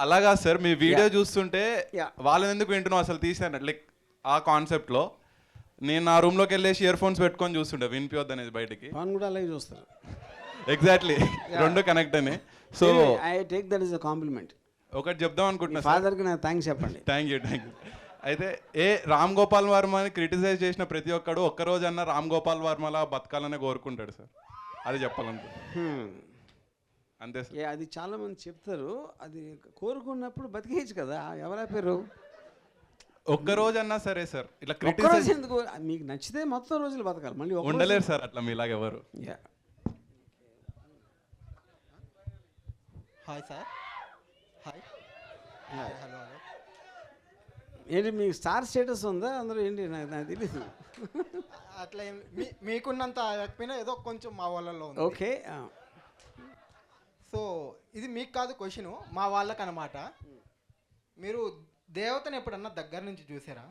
అలాగా సార్, మీ వీడియో చూస్తుంటే వాళ్ళని ఎందుకు వింటున్నావు అసలు తీసాను. లైక్ ఆ కాన్సెప్ట్లో నేను నా రూమ్లోకి వెళ్ళేసి ఇయర్ ఫోన్స్ పెట్టుకొని చూస్తుండే వినిపియొద్దు అనేది బయటికి. పవన్ కూడా అలాగే చూస్తారు. ఎగ్జాక్ట్లీ, రెండు కనెక్ట్ అని. So I take that is a compliment. ఒకటి చెప్దాం అనుకుంటున్నా ఫాదర్కి నాకు థ్యాంక్స్ చెప్పండి. Thank you. అయితే రామ్ గోపాల్ వర్మని క్రిటిసైజ్ చేసిన ప్రతి ఒక్కడు ఒక్కరోజన్నా రామ్ గోపాల్ వర్మలా బతకాలనే కోరుకుంటాడు సార్. అది చెప్పాలనుకుంటున్నాను. అంతే సార్. అది చాలామంది చెప్తారు, అది కోరుకున్నప్పుడు బతికేయచ్చు కదా, ఎవరా పేరు. ఒక్కరోజన్నా సరే సార్, ఇట్లా క్రిటిసైజ్ ఎందుకు, మీకు నచ్చితే మొత్తం రోజులు బతకాలి, మళ్ళీ ఉండలేరు సార్ అట్లా మీలాగెవరు. Hi sir. హాయ్. హలో. ఏంటి మీకు స్టార్ స్టేటస్ ఉందా అందరూ? ఏంటి నాకు తెలియదు. అట్లా మీకున్నంత లేకపోయినా ఏదో కొంచెం మా వాళ్ళలో ఉంది. ఓకే. సో ఇది మీకు కాదు క్వశ్చను, మా వాళ్ళకి అన్నమాట. మీరు దేవతను ఎప్పుడన్నా దగ్గర నుంచి చూసారా?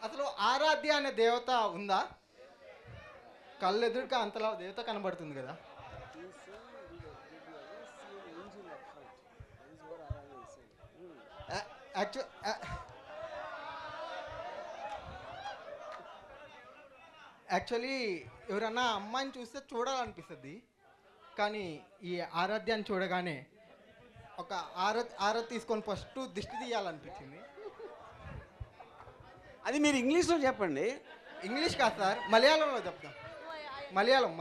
అసలు ఆరాధ్య అనే దేవత ఉందా? కళ్ళు ఎదురుగా అంతలా దేవత కనబడుతుంది కదా. యాక్చువల్లీ ఎవరన్నా అమ్మాయిని చూస్తే చూడాలనిపిస్తుంది, కానీ ఈ ఆరాధ్యాన్ని చూడగానే ఒక ఆరాధ్ తీసుకొని ఫస్ట్ దిష్టి తీయాలనిపించింది. అది మీరు ఇంగ్లీష్లో చెప్పండి. ఇంగ్లీష్ కాదు సార్, మలయాళంలో చెప్తాం. మలయాళం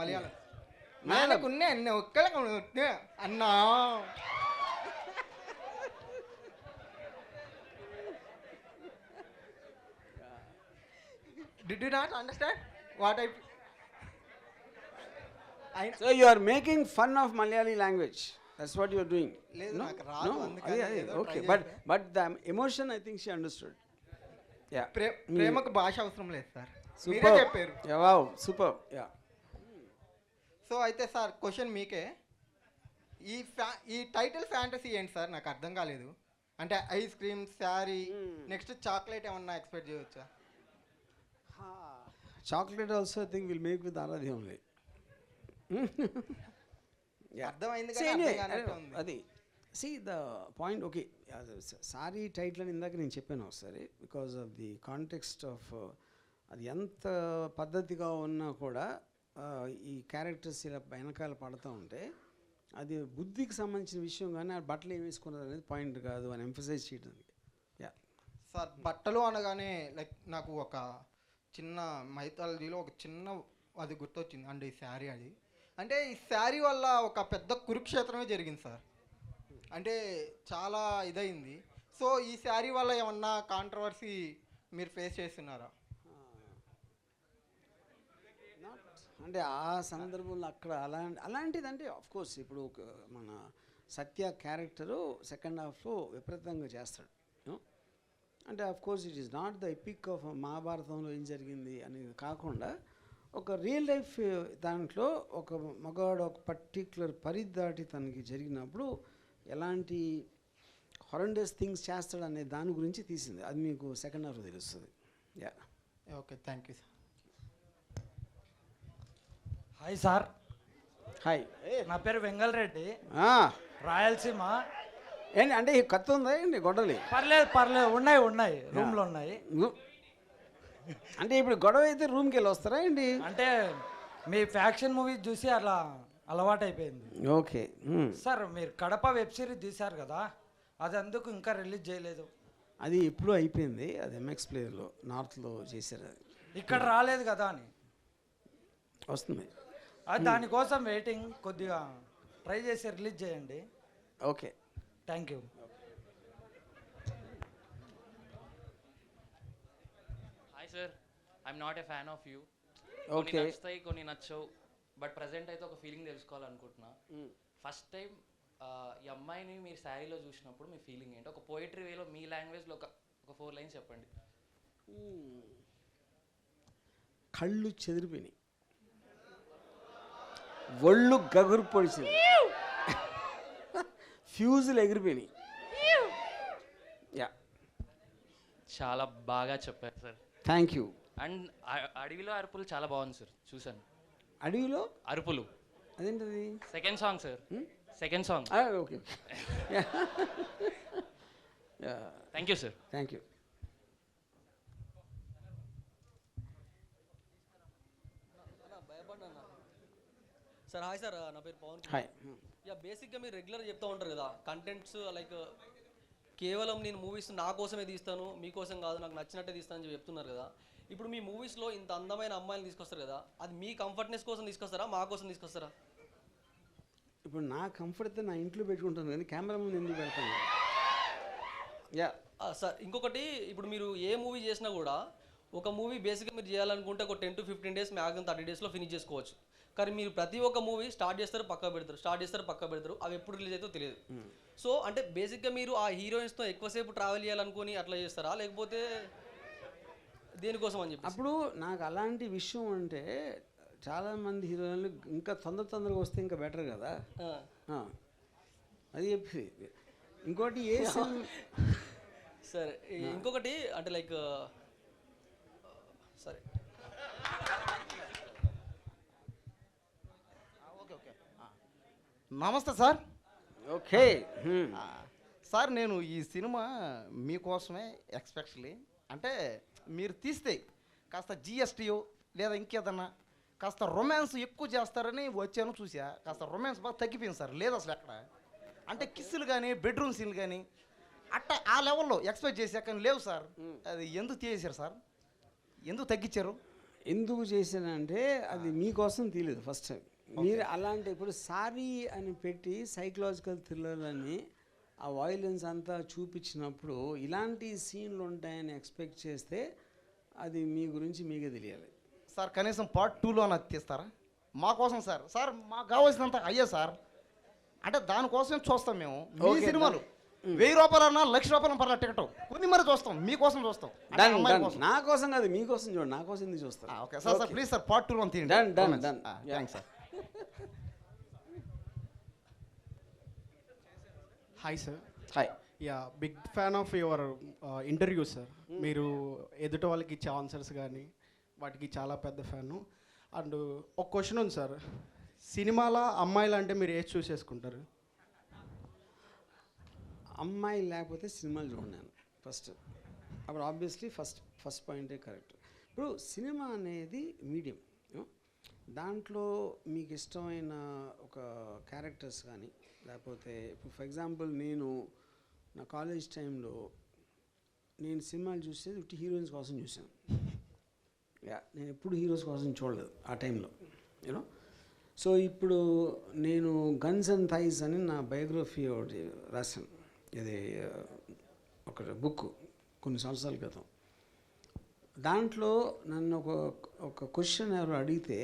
నాకున్నే అన్న ఒక్కలే అన్నా. Did you not understand what I? So you are making fun of Malayali language. That's what you are doing. No. Okay. But the emotion, I think she understood. Yeah. ప్రేమకు భాష అవసరం లేదు సార్. మీరే చెప్పారు. Yeah. Wow. Super. Yeah. So అయితే sir question మీకే. ఈ title fantasy ఏంటి సార్? నాకు అర్థం కాలేదు. అంటే ice cream, sari, next chocolate ఏమన్నా ఎక్స్పెక్ట్ చేయవచ్చా? Chocolate also I think we'll make with Aradhya only. అర్థమైంది అది. See the point. Okay, sorry title అని ఇందాక నేను చెప్పాను ఒకసారి, because of the context of అది ఎంత పద్ధతిగా ఉన్నా కూడా ఈ క్యారెక్టర్స్ ఇలా వెనకాల పడుతూ ఉంటే అది బుద్ధికి సంబంధించిన విషయం, కానీ ఆ బట్టలు ఏం వేసుకున్నది అనేది పాయింట్ కాదు అని ఎంఫసైజ్ చేయడానికి. సార్ బట్టలు అనగానే లైక్ నాకు ఒక చిన్న మైథాలజీలో ఒక చిన్న అది గుర్తొచ్చింది. అండ్ ఈ శారీ, అది అంటే ఈ శారీ వల్ల ఒక పెద్ద కురుక్షేత్రమే జరిగింది సార్. అంటే చాలా ఇదైంది. సో ఈ శారీ వల్ల ఏమన్నా కాంట్రవర్సీ మీరు ఫేస్ చేస్తున్నారా? అంటే ఆ సందర్భంలో అక్కడ అలాంటిదంటే ఆఫ్కోర్స్ ఇప్పుడు మన సత్య క్యారెక్టరు సెకండ్ హాఫ్లో విపరీతంగా చేస్తాడు. అంటే of course it is not the epic of మహాభారతంలో ఏం జరిగింది అనేది కాకుండా ఒక రియల్ లైఫ్ దాంట్లో ఒక మగవాడు ఒక పర్టిక్యులర్ పరిధి దాటి తనకి జరిగినప్పుడు ఎలాంటి హారెండస్ థింగ్స్ చేస్తాడు అనే దాని గురించి తీసింది. అది మీకు సెకండ్ హాఫ్లో తెలుస్తుంది. Yeah. Okay, thank you sir. Hi sir. Hi. నా పేరు వెంగళరెడ్డి, రాయలసీమ. ఏంటి అంటే కత్తి ఉందా ఏంటి గొడవలి? పర్లేదు ఉన్నాయి రూమ్లో ఉన్నాయి. అంటే ఇప్పుడు గొడవ అయితే రూమ్కి వెళ్ళి వస్తారా ఏంటి? అంటే మీ ఫ్యాక్షన్ మూవీ చూసి అలా అలవాటు అయిపోయింది. ఓకే సార్, మీరు కడప వెబ్ సిరీస్ తీశారు కదా, అది అందుకు ఇంకా రిలీజ్ చేయలేదు. అది ఎప్పుడూ అయిపోయింది. అది ఎంఎక్స్ ప్లేయర్లో నార్త్లో చేశారు. అది ఇక్కడ రాలేదు కదా అని వస్తుంది. అది దానికోసం వెయిటింగ్. కొద్దిగా ట్రై చేసి రిలీజ్ చేయండి. Okay, thank you. Hi sir, I'm not a fan of you. Okay, కొన్ని నచ్చుతాయి, కొన్ని నచ్చవు. బట్ ప్రజెంట్ అయితే ఒక ఫీలింగ్ తెలుసుకోవాలనుకుంటున్నా. ఫస్ట్ టైం ఈ అమ్మాయిని మీరు శారీలో చూసినప్పుడు మీ ఫీలింగ్ ఏంటి? ఒక పోయిటరీ వేలో మీ లాంగ్వేజ్లో ఒక 4 లైన్స్ చెప్పండి. కళ్ళు చెదిరిపోయినాయి, ఒళ్ళు గగురు పొడిచింది, ఫ్యూజులు ఎగిరిపోయినాయి. యా, చాలా బాగా చెప్పారు సార్. Thank you. అండ్ అడవిలో అరుపులు చాలా బాగుంది సార్, చూశాను. అడవిలో అరుపులు అదేంటది? Second song sir, second song. Okay. Thank you sir. Thank you. Sir hi sir, నా పేరు పవన్. హాయ్. యా, బేసిక్గా మీరు రెగ్యులర్ చెప్తూ ఉంటారు కదా కంటెంట్స్, లైక్ కేవలం నేను మూవీస్ నా కోసమే తీస్తాను, మీకోసం కాదు, నాకు నచ్చినట్టే తీస్తాను అని చెప్తున్నారు కదా. ఇప్పుడు మీ మూవీస్లో ఇంత అందమైన అమ్మాయిలు తీసుకొస్తారు కదా, అది మీ కంఫర్ట్నెస్ కోసం తీసుకొస్తారా, మా కోసం తీసుకొస్తారా? ఇప్పుడు నా కంఫర్ట్ అయితే నా ఇంట్లో పెట్టుకుంటాను కానీ కెమెరా ముందు ఎందుకు పెడతాను? యా సార్ ఇంకొకటి, ఇప్పుడు మీరు ఏ మూవీ చేసినా కూడా ఒక మూవీ బేసిక్గా మీరు చేయాలనుకుంటే ఒక 10 to 15 days, మ్యాక్సిమం 30 daysలో ఫినిష్ చేసుకోవచ్చు. కానీ మీరు ప్రతి ఒక్క మూవీ స్టార్ట్ చేస్తారు, పక్కా పెడతారు, అవి ఎప్పుడు రిలీజ్ అవుతుందో తెలియదు. సో అంటే బేసిక్గా మీరు ఆ హీరోయిన్స్తో ఎక్కువసేపు ట్రావెల్ చేయాలనుకుని అట్లా చేస్తారా, లేకపోతే దేనికోసం అని చెప్పి? అప్పుడు నాకు అలాంటి విషయం అంటే చాలామంది హీరోయిన్లు ఇంకా తొందరగా వస్తే ఇంకా బెటర్ కదా, అది చెప్పి. ఇంకోటి ఏ సరే, ఇంకొకటి అంటే లైక్ సరే నమస్తే సార్. ఓకే సార్, నేను ఈ సినిమా మీకోసమే ఎక్స్పెషల్లీ, అంటే మీరు తీస్తే కాస్త జిఎస్టీయో లేదా ఇంకేదన్నా కాస్త రొమాన్స్ ఎక్కువ చేస్తారని వచ్చాను, చూసా. కాస్త రొమాన్స్ బాగా తగ్గిపోయింది సార్, లేదు అసలు ఎక్కడ. అంటే కిస్సులు కానీ బెడ్రూమ్ సీన్లు కానీ అట్టా ఆ లెవెల్లో ఎక్స్పెక్ట్ చేశా, కానీ లేవు సార్. అది ఎందుకు చేశారు సార్, ఎందుకు తగ్గించారు? ఎందుకు చేశానంటే అది మీకోసం తీయలేదు ఫస్ట్ టైం. మీరు అలాంటి ఇప్పుడు సారీ అని పెట్టి సైకలాజికల్ థ్రిల్లర్ అని ఆ వైలెన్స్ అంతా చూపించినప్పుడు ఇలాంటి సీన్లు ఉంటాయని ఎక్స్పెక్ట్ చేస్తే అది మీ గురించి మీకే తెలియాలి సార్. కనీసం పార్ట్ 2లో అది తీస్తారా మా కోసం సార్? సార్ మాకు కావాల్సినంత అయ్యే సార్, అంటే దానికోసం చూస్తాం మేము. మీ సినిమాలు 1000 రూపాయలన్నా 1,00,000 రూపాయలు పర్లేదు టికెట్ కొన్ని మరి చూస్తాం, మీకోసం చూస్తాం. నా కోసం కాదు, మీకోసం చూడండి, నా కోసం ఎందుకు చూస్తాం? Okay sir, sir please sir part 2లో తీయండి. Done. Thanks sir. Hi sir. Hi. Yeah, big fan of your interview sir. మీరు ఎదుటి వాళ్ళకి ఇచ్చే ఆన్సర్స్ కానీ వాటికి చాలా పెద్ద ఫ్యాను. అండ్ ఒక క్వశ్చన్ ఉంది సార్, సినిమాలో అమ్మాయిలు అంటే మీరు ఏది చూస్ చేసుకుంటారు? అమ్మాయి లేకపోతే సినిమాలు చూడను ఫస్ట్. అప్పుడు ఆబ్వియస్లీ ఫస్ట్ పాయింటే కరెక్ట్. ఇప్పుడు సినిమా అనేది మీడియం, దాంట్లో మీకు ఇష్టమైన ఒక క్యారెక్టర్స్ కానీ లేకపోతే ఇప్పుడు ఫర్ ఎగ్జాంపుల్ నేను నా కాలేజ్ టైంలో నేను సినిమాలు చూసేది ఉట్టి హీరోయిన్స్ కోసం చూసాను. నేను ఎప్పుడు హీరోస్ కోసం చూడలేదు ఆ టైంలో, యూనో. సో ఇప్పుడు నేను గన్స్ అండ్ థైస్ అని నా బయోగ్రఫీ ఒకటి రాశాను, ఇది ఒక బుక్ కొన్ని సంవత్సరాల క్రితం. దాంట్లో నన్ను ఒక క్వశ్చన్ ఎవరు అడిగితే,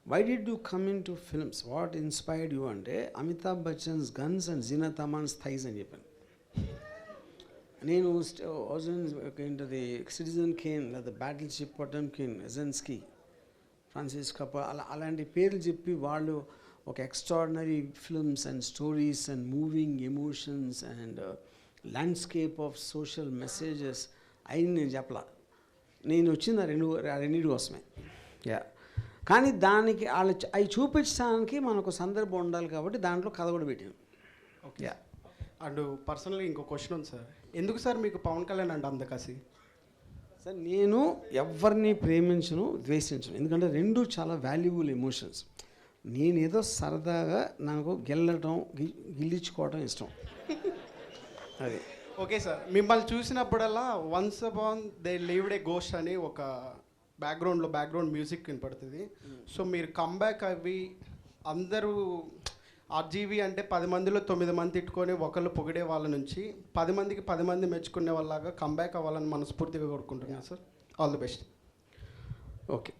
why did you come in to films, what inspired you అంటే Amitabh Bachchan's guns and Zeenat Aman's thighs అని చెప్పాను. నేను ఏంటది సిటిజన్ కేన్ లేదా బ్యాటిల్ షిప్ పొటంకిన్, ఎజెన్స్కీ, ఫ్రాన్సిస్ కపూర్ అలాంటి పేర్లు చెప్పి వాళ్ళు ఒక extraordinary films and stories and moving emotions and landscape of social messages అయి నేను చెప్పలా. నేను వచ్చింది రెండింటి కోసమే. కానీ దానికి అవి చూపించడానికి మనకు సందర్భం ఉండాలి కాబట్టి దాంట్లో కథ కూడా పెట్టాను. ఓకే. అండ్ పర్సనల్గా ఇంకో క్వశ్చన్ ఉంది సార్, ఎందుకు సార్ మీకు పవన్ కళ్యాణ్ అంటే అందకసి? సార్ నేను ఎవరిని ప్రేమించను, ద్వేషించను, ఎందుకంటే రెండు చాలా వాల్యుబుల్ ఎమోషన్స్. నేనేదో సరదాగా నాకు గెల్లటం గిల్లించుకోవటం ఇష్టం, అది. ఓకే సార్, మిమ్మల్ని చూసినప్పుడల్లా once upon they లీవ్డ్ A ghost అని ఒక బ్యాక్గ్రౌండ్ మ్యూజిక్ వినపడుతుంది. సో మీరు కంబ్యాక్ అవి అందరూ ఆర్జీవి అంటే 10 మందిలో 9 మంది తిట్టుకొని ఒకళ్ళు పొగిడే వాళ్ళ నుంచి 10 మందికి 10 మంది మెచ్చుకునే వాళ్ళలాగా కంబ్యాక్ అవ్వాలని మనస్ఫూర్తిగా కోరుకుంటున్నాను sir. All the best. Okay.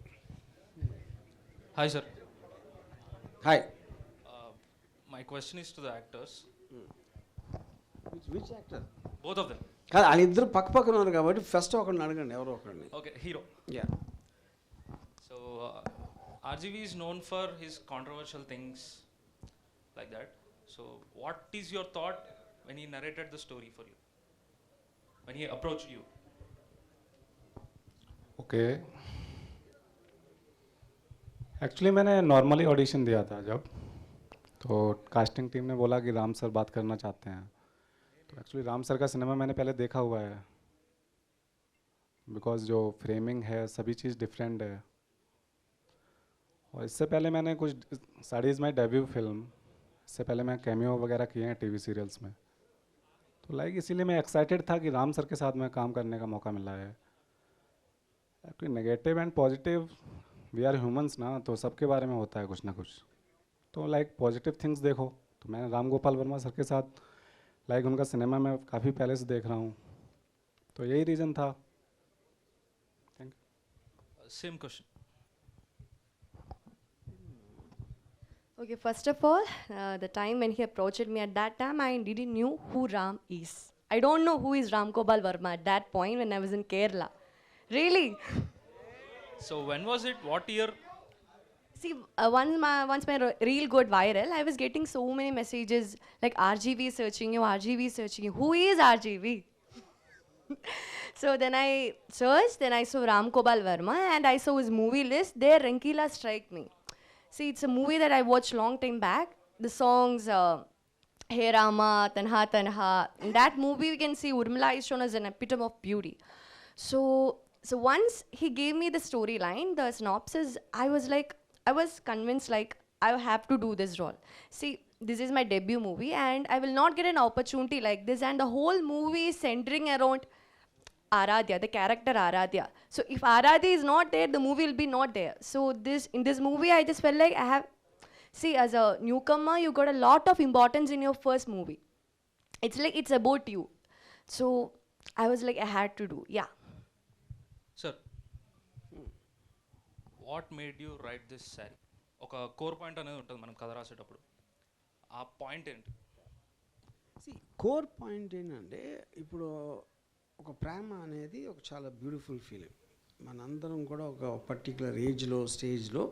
Hi sir. Hi. My question is to the actors. Which actor? Both of them. కాదు, వాళ్ళిద్దరు పక్కన ఉన్నారు కాబట్టి ఫస్ట్ ఒకరిని అడగండి, ఎవరో ఒకరిని. Okay, hero. Yeah. So RGV is known for his controversial things like that. So what is your thought when he narrated the story for you, when he approached you? Okay, actually मैंने normally audition दिया था जब, तो casting team ने बोला कि Ram sir बात करना चाहते हैं, तो तो एक्चुअली राम सर का सिनेमा मैंने पहले देखा हुआ है, बिकॉज जो फ्रेमिंग है सभी चीज़ डिफरेंट है। और इससे पहले मैंने कुछ sari is my debut film, इससे पहले मैं कैमियो वगैरह किए हैं टीवी सीरियल्स में, तो लाइक इसीलिए मैं एक्साइटेड था कि राम सर के साथ में काम करने का मौका मिला है। Actually negative and positive, we are humans ना, तो सबके बारे में होता है कुछ ना कुछ, तो लाइक पॉजिटिव थिंग्स देखो। तो मैं राम गोपाल वर्मा सर के साथ लाइक उनका सिनेमा मैं काफ़ी पहले से देख रहा हूँ, तो यही रीज़न था। Thank you. Same question. Okay, first of all, the time when he approached me, at that time I didn't knew who Ram is. I don't know who is Ram Gopal Verma at that point when I was in Kerala. Really? So when was it? What year? See, once my reel got viral, I was getting so many messages like RGV is searching you, RGV is searching you. Who is RGV? So then I searched, then I saw Ram Gopal Verma and I saw his movie list. There, Rankila struck me. See, it's a movie that I watched long time back. The songs, Hey Rama, Tanha Tanha. In that movie, we can see Urmila is shown as an epitome of beauty. So once he gave me the storyline, the synopsis, I was convinced like I have to do this role. See, this is my debut movie and I will not get an opportunity like this, and the whole movie is centering around Aradhya, the character Aradhya. So if Aradhya is not there, the movie will be not there. So in this movie, I just felt like I have, see, as a newcomer, you got a lot of importance in your first movie. It's like it's about you. So I was like, I had to do, yeah. Sir, what made you write this saree? ఒక core point అనేది ఉంటుంది మనం కథ రాసేటప్పుడు, ఆ point ఏంటి? Core point ఏంటంటే, ఇప్పుడు ఒక ప్రేమ అనేది ఒక చాలా బ్యూటిఫుల్ ఫీలింగ్. మనందరం కూడా ఒక పర్టికులర్ ఏజ్లో స్టేజ్లో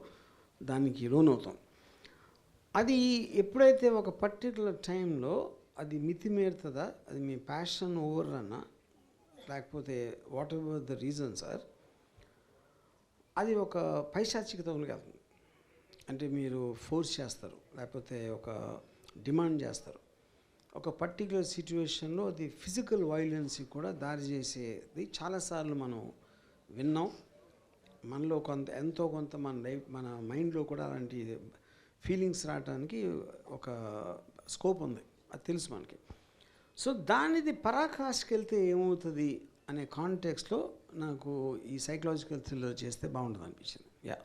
దానికి లోనవుతాం. అది ఎప్పుడైతే ఒక పర్టికులర్ టైంలో అది మితిమీరుతుందా, అది మీ ప్యాషన్ ఓవర్ అన్నా, లేకపోతే what ever the reason sir, అది ఒక పైశాచికతలు కాదు. అంటే మీరు ఫోర్స్ చేస్తారు, లేకపోతే ఒక డిమాండ్ చేస్తారు. ఒక పర్టికులర్ సిచ్యువేషన్లో అది ఫిజికల్ వైలెన్స్కి కూడా దారి చేసేది చాలాసార్లు మనం విన్నాం. మనలో ఎంతో కొంత మన మైండ్లో కూడా అలాంటి ఫీలింగ్స్ రావడానికి ఒక స్కోప్ ఉంది, అది తెలుసు మనకి. సో దానిది పరాకాష్కి వెళ్తే ఏమవుతుంది అనే కాంటెక్స్లో నాకు ఈ సైకలాజికల్ థ్రిల్లర్ చేస్తే బాగుంటుంది అనిపించింది. Yeah,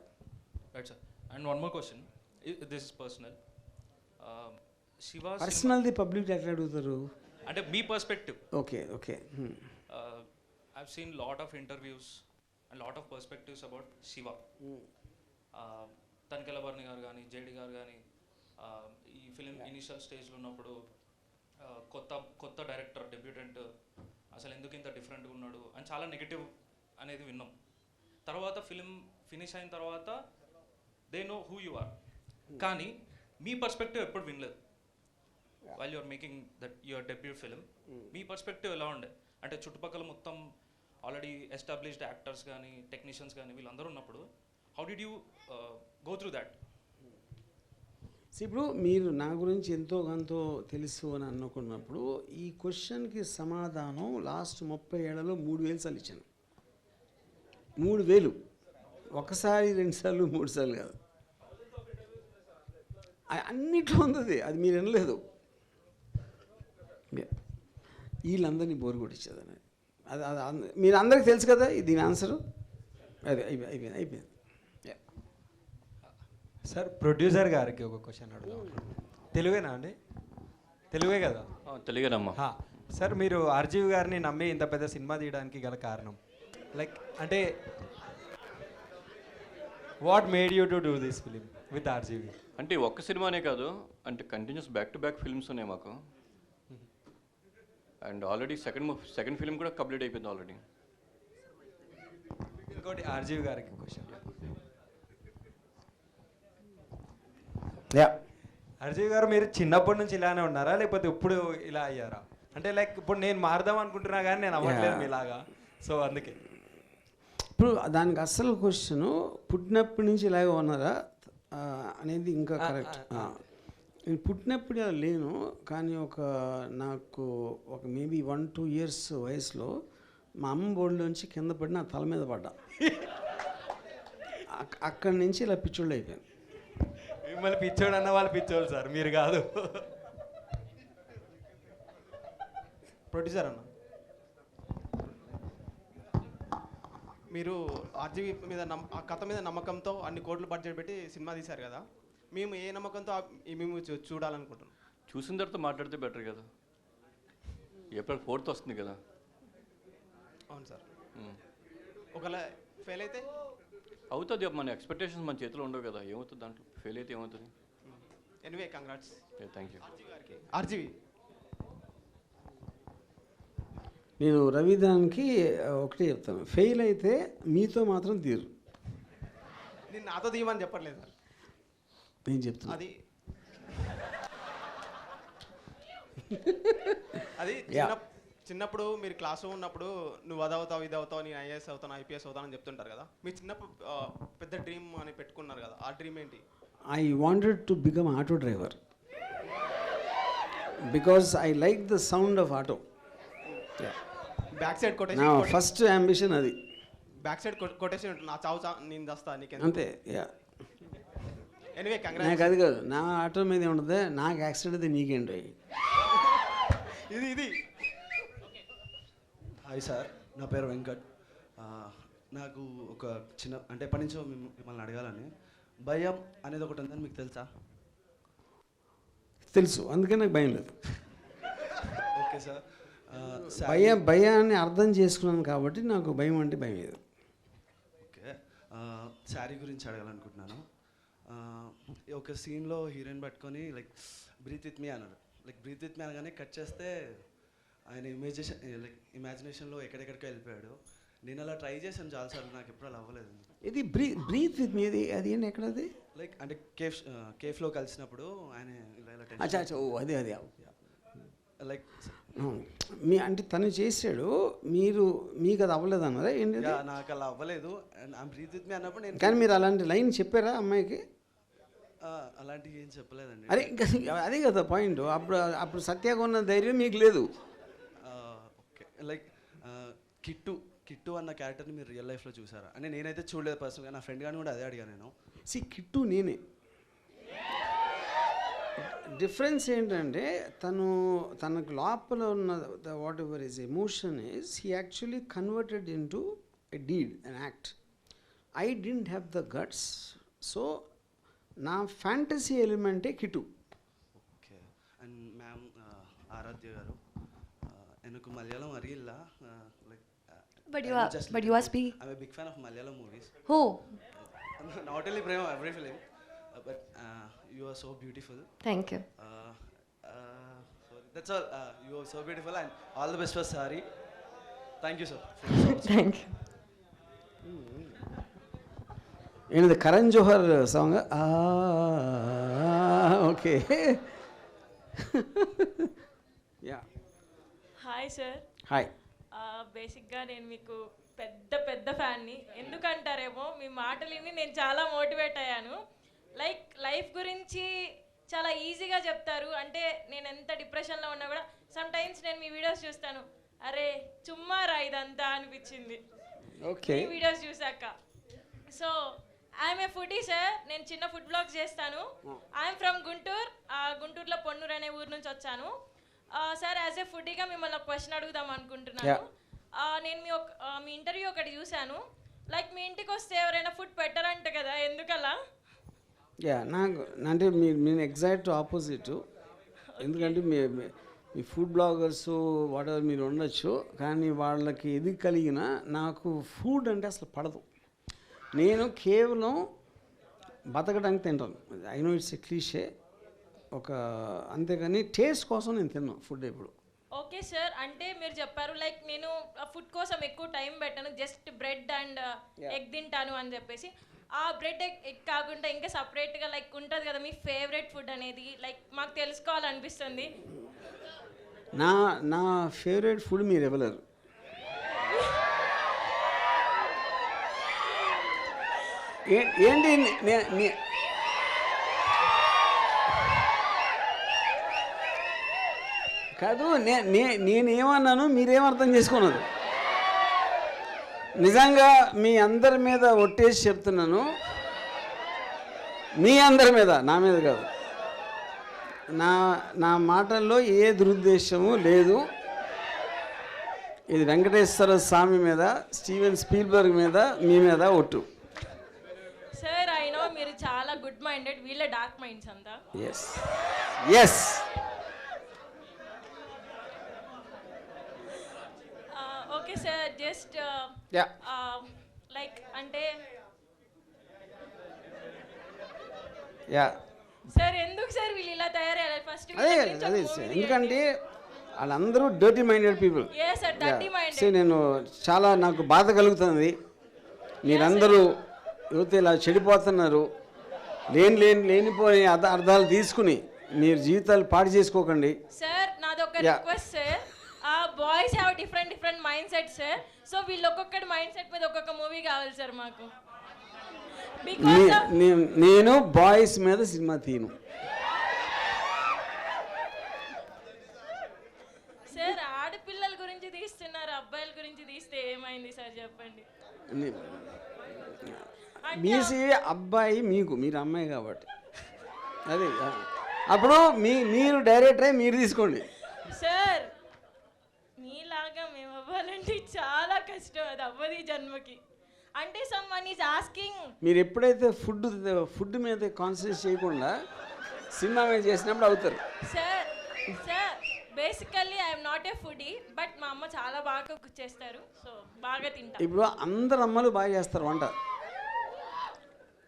right sir. And one more question, this is personal. శివ పర్సనల్ది పబ్లిక్ ఎట్లా అడుగుతారు అంటే మీ perspective? Okay okay. I've seen lot of interviews and lot of perspectives about Shiva. Tanikella Bharani garu కానీ, జేడి గారు కానీ, ఈ ఫిలిం ఇనిషియల్ స్టేజ్లో ఉన్నప్పుడు కొత్త డైరెక్టర్ డెబ్యూటెంట్ అసలు ఎందుకు ఇంత డిఫరెంట్గా ఉన్నాడు అని చాలా నెగిటివ్ అనేది విన్నాం. తర్వాత ఫిలిం ఫినిష్ అయిన తర్వాత they know who you are, కానీ మీ పర్స్పెక్టివ్ ఎప్పుడు వినలేదు. While you are making that your debut film, మీ పర్స్పెక్టివ్ ఎలా ఉండే? అంటే చుట్టుపక్కల మొత్తం ఆల్రెడీ ఎస్టాబ్లిష్డ్ యాక్టర్స్ కానీ, టెక్నీషియన్స్ కానీ వీళ్ళందరూ ఉన్నప్పుడు how did you go through that? ఇప్పుడు మీరు నా గురించి ఎంతో కొంతో తెలుసు అని అనుకున్నప్పుడు ఈ క్వశ్చన్కి సమాధానం లాస్ట్ 30 ఏళ్లలో 3000 సార్లు ఇచ్చాను. 3000, ఒకసారి 2 సార్లు 3 సార్లు కాదు, అన్నిట్లో ఉంది. అది మీరు వినలేదు. వీళ్ళందరినీ బోరు కొట్టించేదని అది మీరు అందరికి తెలుసు కదా దీని ఆన్సరు. అదే అయిపోయింది. సార్, ప్రొడ్యూసర్ గారికి ఒక క్వశ్చన్ అడుగుదాం. తెలుగేనా అండి? తెలుగే కదా? తెలుగేనమ్మా. సార్, మీరు ఆర్జీవి గారిని నమ్మి ఇంత పెద్ద సినిమా తీయడానికి గల కారణం, లైక్ అంటే what made you to do this film with RGV? అంటే ఒక్క సినిమానే కాదు, అంటే continuous back to back films ఉన్నాయి మాకు. అండ్ ఆల్రెడీ సెకండ్ ఫిలిం కూడా కంప్లీట్ అయిపోయింది ఆల్రెడీ. ఇంకోటి ఆర్జీవి గారికి క్వశ్చన్. ఆర్జీవి గారు, మీరు చిన్నప్పటి నుంచి ఇలానే ఉన్నారా లేకపోతే ఇప్పుడు ఇలా అయ్యారా? అంటే లైక్ ఇప్పుడు నేను మారదాం అనుకుంటున్నా కానీ నేను అవ్వట్లేదు మీలాగా, సో అందుకే. ఇప్పుడు దానికి అసలు క్వశ్చన్ పుట్టినప్పటి నుంచి ఇలాగే ఉన్నారా అనేది ఇంకా కరెక్ట్. నేను పుట్టినప్పుడు ఇలా లేను, కానీ నాకు ఒక మేబీ 1-2 ఇయర్స్ వయసులో మా అమ్మ బోర్డులోంచి కింద పడి నా తల మీద పడ్డా. అక్కడి నుంచి ఇలా పిచ్చోళ్ళు అయిపోయాను. మిమ్మల్ని పిచ్చోడు అన్న వాళ్ళు పిచ్చోళ్ళు సార్, మీరు కాదు. ప్రొడ్యూసర్ అన్న, మీరు ఆర్జీవి మీద ఆ కథ మీద నమ్మకంతో అన్ని కోట్లు బడ్జెట్ పెట్టి సినిమా తీశారు కదా, మేము ఏ నమ్మకంతో మేము చూడాలనుకుంటున్నాం? చూసిన తర్వాత మాట్లాడితే బెటర్ కదా. ఏప్రిల్ 4th వస్తుంది కదా. అవును సార్. ఒకవేళ ఫెయిల్ అయితే అవుతుంది. మన ఎక్స్పెక్టేషన్స్ మన చేతిలో ఉండవు కదా, ఏమవుతుంది దాంట్లో. ఫెయిల్ అయితే ఏమవుతుంది? Anyway congrats. Thank you. RGV, నేను రవిదాన్కి ఒకటే చెప్తాను, ఫెయిల్ అయితే మీతో మాత్రం తీరు. నేను నాతో తీయమని చెప్పట్లేదు సార్, నేను చెప్తున్నా. అది చిన్నప్పుడు మీరు క్లాస్లో ఉన్నప్పుడు నువ్వు అది అవుతావు ఇది అవుతావు, నేను ఐఏఎస్ అవుతాను ఐపీఎస్ అవుతాను అని చెప్తుంటారు కదా. మీరు చిన్నప్పుడు పెద్ద డ్రీమ్ అని పెట్టుకున్నారు కదా, ఆ డ్రీమ్ ఏంటి? I wanted to become auto driver because I like the sound of auto. Back side quotation. నా ఫస్ట్ అంబిషన్ అది. బ్యాక్ సైడ్ కొటేషన్ నా చావు నేను దస్తా నీకు అంతే. ఎనీవే నాకు కంగ్రాట్స్. అది కాదు, నా ఆటో మీద ఉంటుంది, నాకు యాక్సిడెంట్ అయితే నీకేంటి. ఇది హాయ్ సార్, నా పేరు వెంకట్. నాకు ఒక చిన్న అంటే ఎప్పటి నుంచో మిమ్మల్ని అడగాలని, భయం అనేది ఒకటి ఉందని మీకు తెలుసా? తెలుసు, అందుకే నాకు భయం లేదు. Okay sir. భయాన్ని అర్థం చేసుకున్నాను కాబట్టి నాకు భయం అంటే భయం లేదు. ఓకే, శారీ గురించి అడగాలనుకుంటున్నాను. ఒక సీన్లో హీరోయిన్ పట్టుకొని లైక్ బ్రీత్ విత్ మీ అన్నాడు. లైక్ బ్రీత్ విత్ మీ అనగానే కట్ చేస్తే ఆయన ఇమాజినేషన్లో ఎక్కడెక్కడికో వెళ్ళిపోయాడు. నేను అలా ట్రై చేశాను చాలాసార్లు, నాకు ఎప్పుడు అలా అవ్వలేదు. ఇది బ్రీత్ విత్ మీది అది ఏంటి ఎక్కడది? లైక్ అంటే కేఫ్లో కలిసినప్పుడు ఆయన ఇలా అచ్చా ఓ అదే లైక్ అంటే తను చేసాడు, మీకు అది అవ్వలేదు అన్నారా ఏంటి? నాకు అలా అవ్వలేదు. బ్రీత్ విత్ మీ అన్నప్పుడు నేను కానీ మీరు అలాంటి లైన్ చెప్పారా అమ్మాయికి? అలాంటివి ఏం చెప్పలేదండి. అరే ఇంకా అదే కదా పాయింట్. అప్పుడు సత్యాగా ఉన్న ధైర్యం మీకు లేదు. ఓకే, లైక్ కిట్టు అన్న క్యారెక్టర్ని మీరు రియల్ లైఫ్లో చూసారా? అంటే నేనైతే చూడలేదు పర్సనల్గా, నా ఫ్రెండ్ గాని కూడా అదే అడిగాను నేను. కిట్టు నేనే. డిఫరెన్స్ ఏంటంటే తనకు లోపల ఉన్న whatever is emotion is he actually converted in to a deed an act. I didn't have the guts, so నా ఫ్యాంటసీ ఎలిమెంటే Kittu. Okay. And ma'am Aradhya గారు, ఎనకు మలయాళం అరియిల్ల like But you are speaking. I'm a big fan of Malayalam movies. Who? Not only Prema, every film. But you are so beautiful. Thank you. Sorry. That's all. You are so beautiful and all the best for Sari. Thank you, sir. Thank you. ఏంటిది Karan Johar song? Okay. Yeah. Hi sir. Hi. బేసిక్గా నేను మీకు పెద్ద ఫ్యాన్ని. ఎందుకంటారేమో మీ మాటలు విని నేను చాలా motivate అయ్యాను. లైఫ్ గురించి చాలా ఈజీగా చెప్తారు. అంటే నేను ఎంత డిప్రెషన్లో ఉన్నా కూడా సమ్ టైమ్స్ నేను మీ వీడియోస్ చూస్తాను, అరే చుమ్మారా ఇదంతా అనిపించింది ఓకే ఈ వీడియోస్ చూసాక. So I'm a foodie sir, నేను చిన్న ఫుడ్ బ్లాగ్స్ చేస్తాను. I'm from Guntur. గుంటూరులో పొన్నూరు అనే ఊరు నుంచి వచ్చాను. సార్ యాజ్ ఏ ఫుడీగా మిమ్మల్ని ఒక క్వశ్చన్ అడుగుదాం అనుకుంటున్నాను. నేను మీ ఇంటర్వ్యూ ఒకటి చూశాను, లైక్ మీ ఇంటికి వస్తే ఎవరైనా ఫుడ్ పెట్టారంట కదా, ఎందుకలా? నాకు అంటే నేను ఎగ్జాక్ట్ ఆపోజిట్. ఎందుకంటే మీ ఫుడ్ బ్లాగర్స్ వాట్ ఎవర్ మీరు ఉండొచ్చు, కానీ వాళ్ళకి ఎది కలిగినా నాకు ఫుడ్ అంటే అసలు పడదు. నేను కేవలం బతకడానికి తింటాను. I know it's a cliche, అంతేగాని టేస్ట్ కోసం నేను తిన్నాను ఫుడ్ ఎప్పుడు. ఓకే సార్, అంటే మీరు చెప్పారు లైక్ నేను ఫుడ్ కోసం ఎక్కువ టైం పెట్టాను, జస్ట్ బ్రెడ్ అండ్ ఎగ్ తింటాను అని చెప్పేసి. ఆ బ్రెడ్ ఎగ్ కాకుండా ఇంకా సపరేట్గా లైక్ ఉంటుంది కదా మీ ఫేవరెట్ ఫుడ్ అనేది, లైక్ మాకు తెలుసుకోవాలనిపిస్తుంది. నా ఫేవరెట్ ఫుడ్ మీరు ఇవ్వలేరు. ఏంటి కాదు నేనేమన్నాను మీరేం అర్థం చేసుకున్నారు? నిజంగా మీ అందరి మీద ఒట్టేసి చెప్తున్నాను, మీ అందరి మీద, నా మీద కాదు. నా మాటల్లో ఏ దురుద్దేశము లేదు. ఇది వెంకటేశ్వర స్వామి మీద, స్టీవెన్ స్పీల్బర్గ్ మీద, మీ మీద ఒట్టు. సార్ ఐ నో మీరు చాలా గుడ్ మైండెడ్, వీళ్ళ డార్క్ మైండ్స్ అంతా. Yes yes. Okay sir, just like అంటే సార్ ఎందుకు సార్ వీళ్ళు ఇలా తయారయ్యారు? ఫస్ట్ అదే ఎందుకంటే వాళ్ళందరూ డర్టీ మైండెడ్ పీపుల్. నేను చాలా నాకు బాధ కలుగుతుంది. మీరందరూ యువత ఇలా చెడిపోతున్నారు. లేనిపోయి అర్థాలు తీసుకుని మీరు జీవితాలు పాడు చేసుకోకండి. సార్ నాది ఒక request sir, boys have different mind set sir. So వీళ్ళు ఒక్కొక్కటి మైండ్ సెట్ మీద ఒక్కొక్క మూవీ కావాలి సార్ మాకు. నేను బాయ్స్ మీద సినిమా తీను. సార్ ఆడపిల్లల గురించి తీస్తున్నారు, అబ్బాయిల గురించి తీస్తే ఏమైంది సార్ చెప్పండి. మీసి అబ్బాయి మీరు అమ్మాయి కాబట్టి అదే అప్పుడు మీరు డైరెక్టరే మీరు తీసుకోండి. సార్ మీలాగా మేము అవ్వాలంటే చాలా కష్టం, అది అవ్వదు జన్మకి. అంటే సమ్వన్ ఈజ్ ఆస్కింగ్. మీరు ఎప్పుడైతే ఫుడ్ మీద కాన్సన్ట్రేట్ చేయకుండా సినిమా మీద చేసినప్పుడు అవుతారు. Sir basically I'm not a foodie, but మా అమ్మ చాలా బాగా కుక్ చేస్తారు, సో బాగా తింటా. ఇప్పుడు అందరు అమ్మలు బాగా చేస్తారు వంట.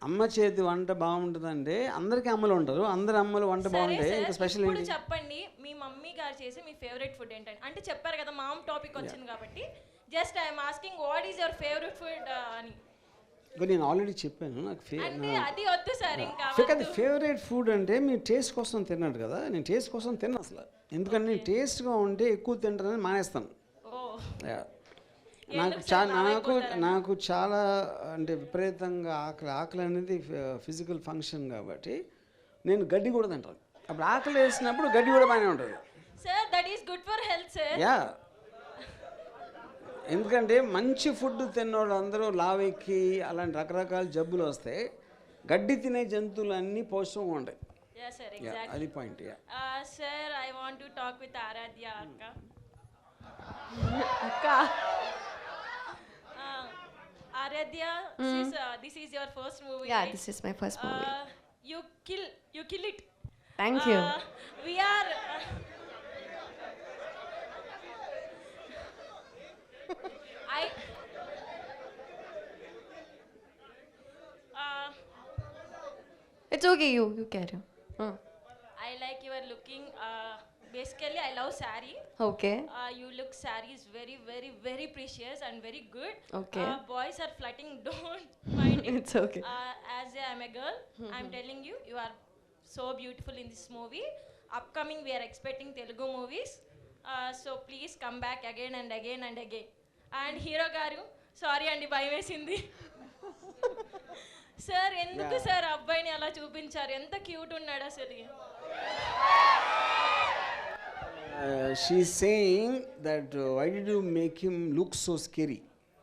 అమ్మ చేతి వంట బాగుంటుందంటే అందరికీ అమ్మలు ఉంటారు, అందరు అమ్మలు వంట బాగుంటాయి. ఇంకా స్పెషల్ ఇప్పుడు చెప్పండి మీ మమ్మీ గారు చేసే మీ ఫేవరెట్ ఫుడ్ ఏంటంటే? అంటే చెప్పారు కదా మామ్ టాపిక్ వచ్చింది కాబట్టి just I'm asking what is your favourite food అని. నేను ఆల్రెడీ చెప్పాను నాకు అది వద్దు సార్. ఇంకా ఫేవరెట్ ఫుడ్ అంటే మీరు టేస్ట్ కోసం తిన్నాడు కదా, నేను టేస్ట్ కోసం తిన్నా అసలు. ఎందుకంటే నేను టేస్ట్గా ఉంటే ఎక్కువ తింటానని మానేస్తాను. నాకు చాలా అంటే విపరీతంగా ఆకలి అనేది ఫిజికల్ ఫంక్షన్ కాబట్టి నేను గడ్డి కూడా తింటాను. అప్పుడు ఆకలి వేసినప్పుడు గడ్డి కూడా బాగానే ఉంటుంది. Sir that is good for health sir. Yeah, ఎందుకంటే మంచి ఫుడ్ తిన్నోళ్ళు అందరూ లావెక్కి అలాంటి రకరకాల జబ్బులు వస్తాయి. గడ్డి తినే జంతువులు అన్నీ పోషకంగా ఉంటాయి. అది point. Sir I want to talk with Aradhya అక్క. Aradhya, this is your first movie. Yeah, right? this is my first movie. You kill it. Thank you. We are. It's okay, you carry on. I like your looking. Basically, I love saree. Okay. You look saree is very precious and very good. Okay. Boys are flirting, don't mind it. It's okay. As I'm a girl, I'm telling you, you are so beautiful in this movie. Upcoming, we are expecting Telugu movies. So please come back again and again and again. And hero garu, sorry andi bhayam vesindi. Sir, enduku sir abbayini ala చూపించారు? ఎంత cute ఉన్నాడు అసలు. She's saying that why did you make him look so scary?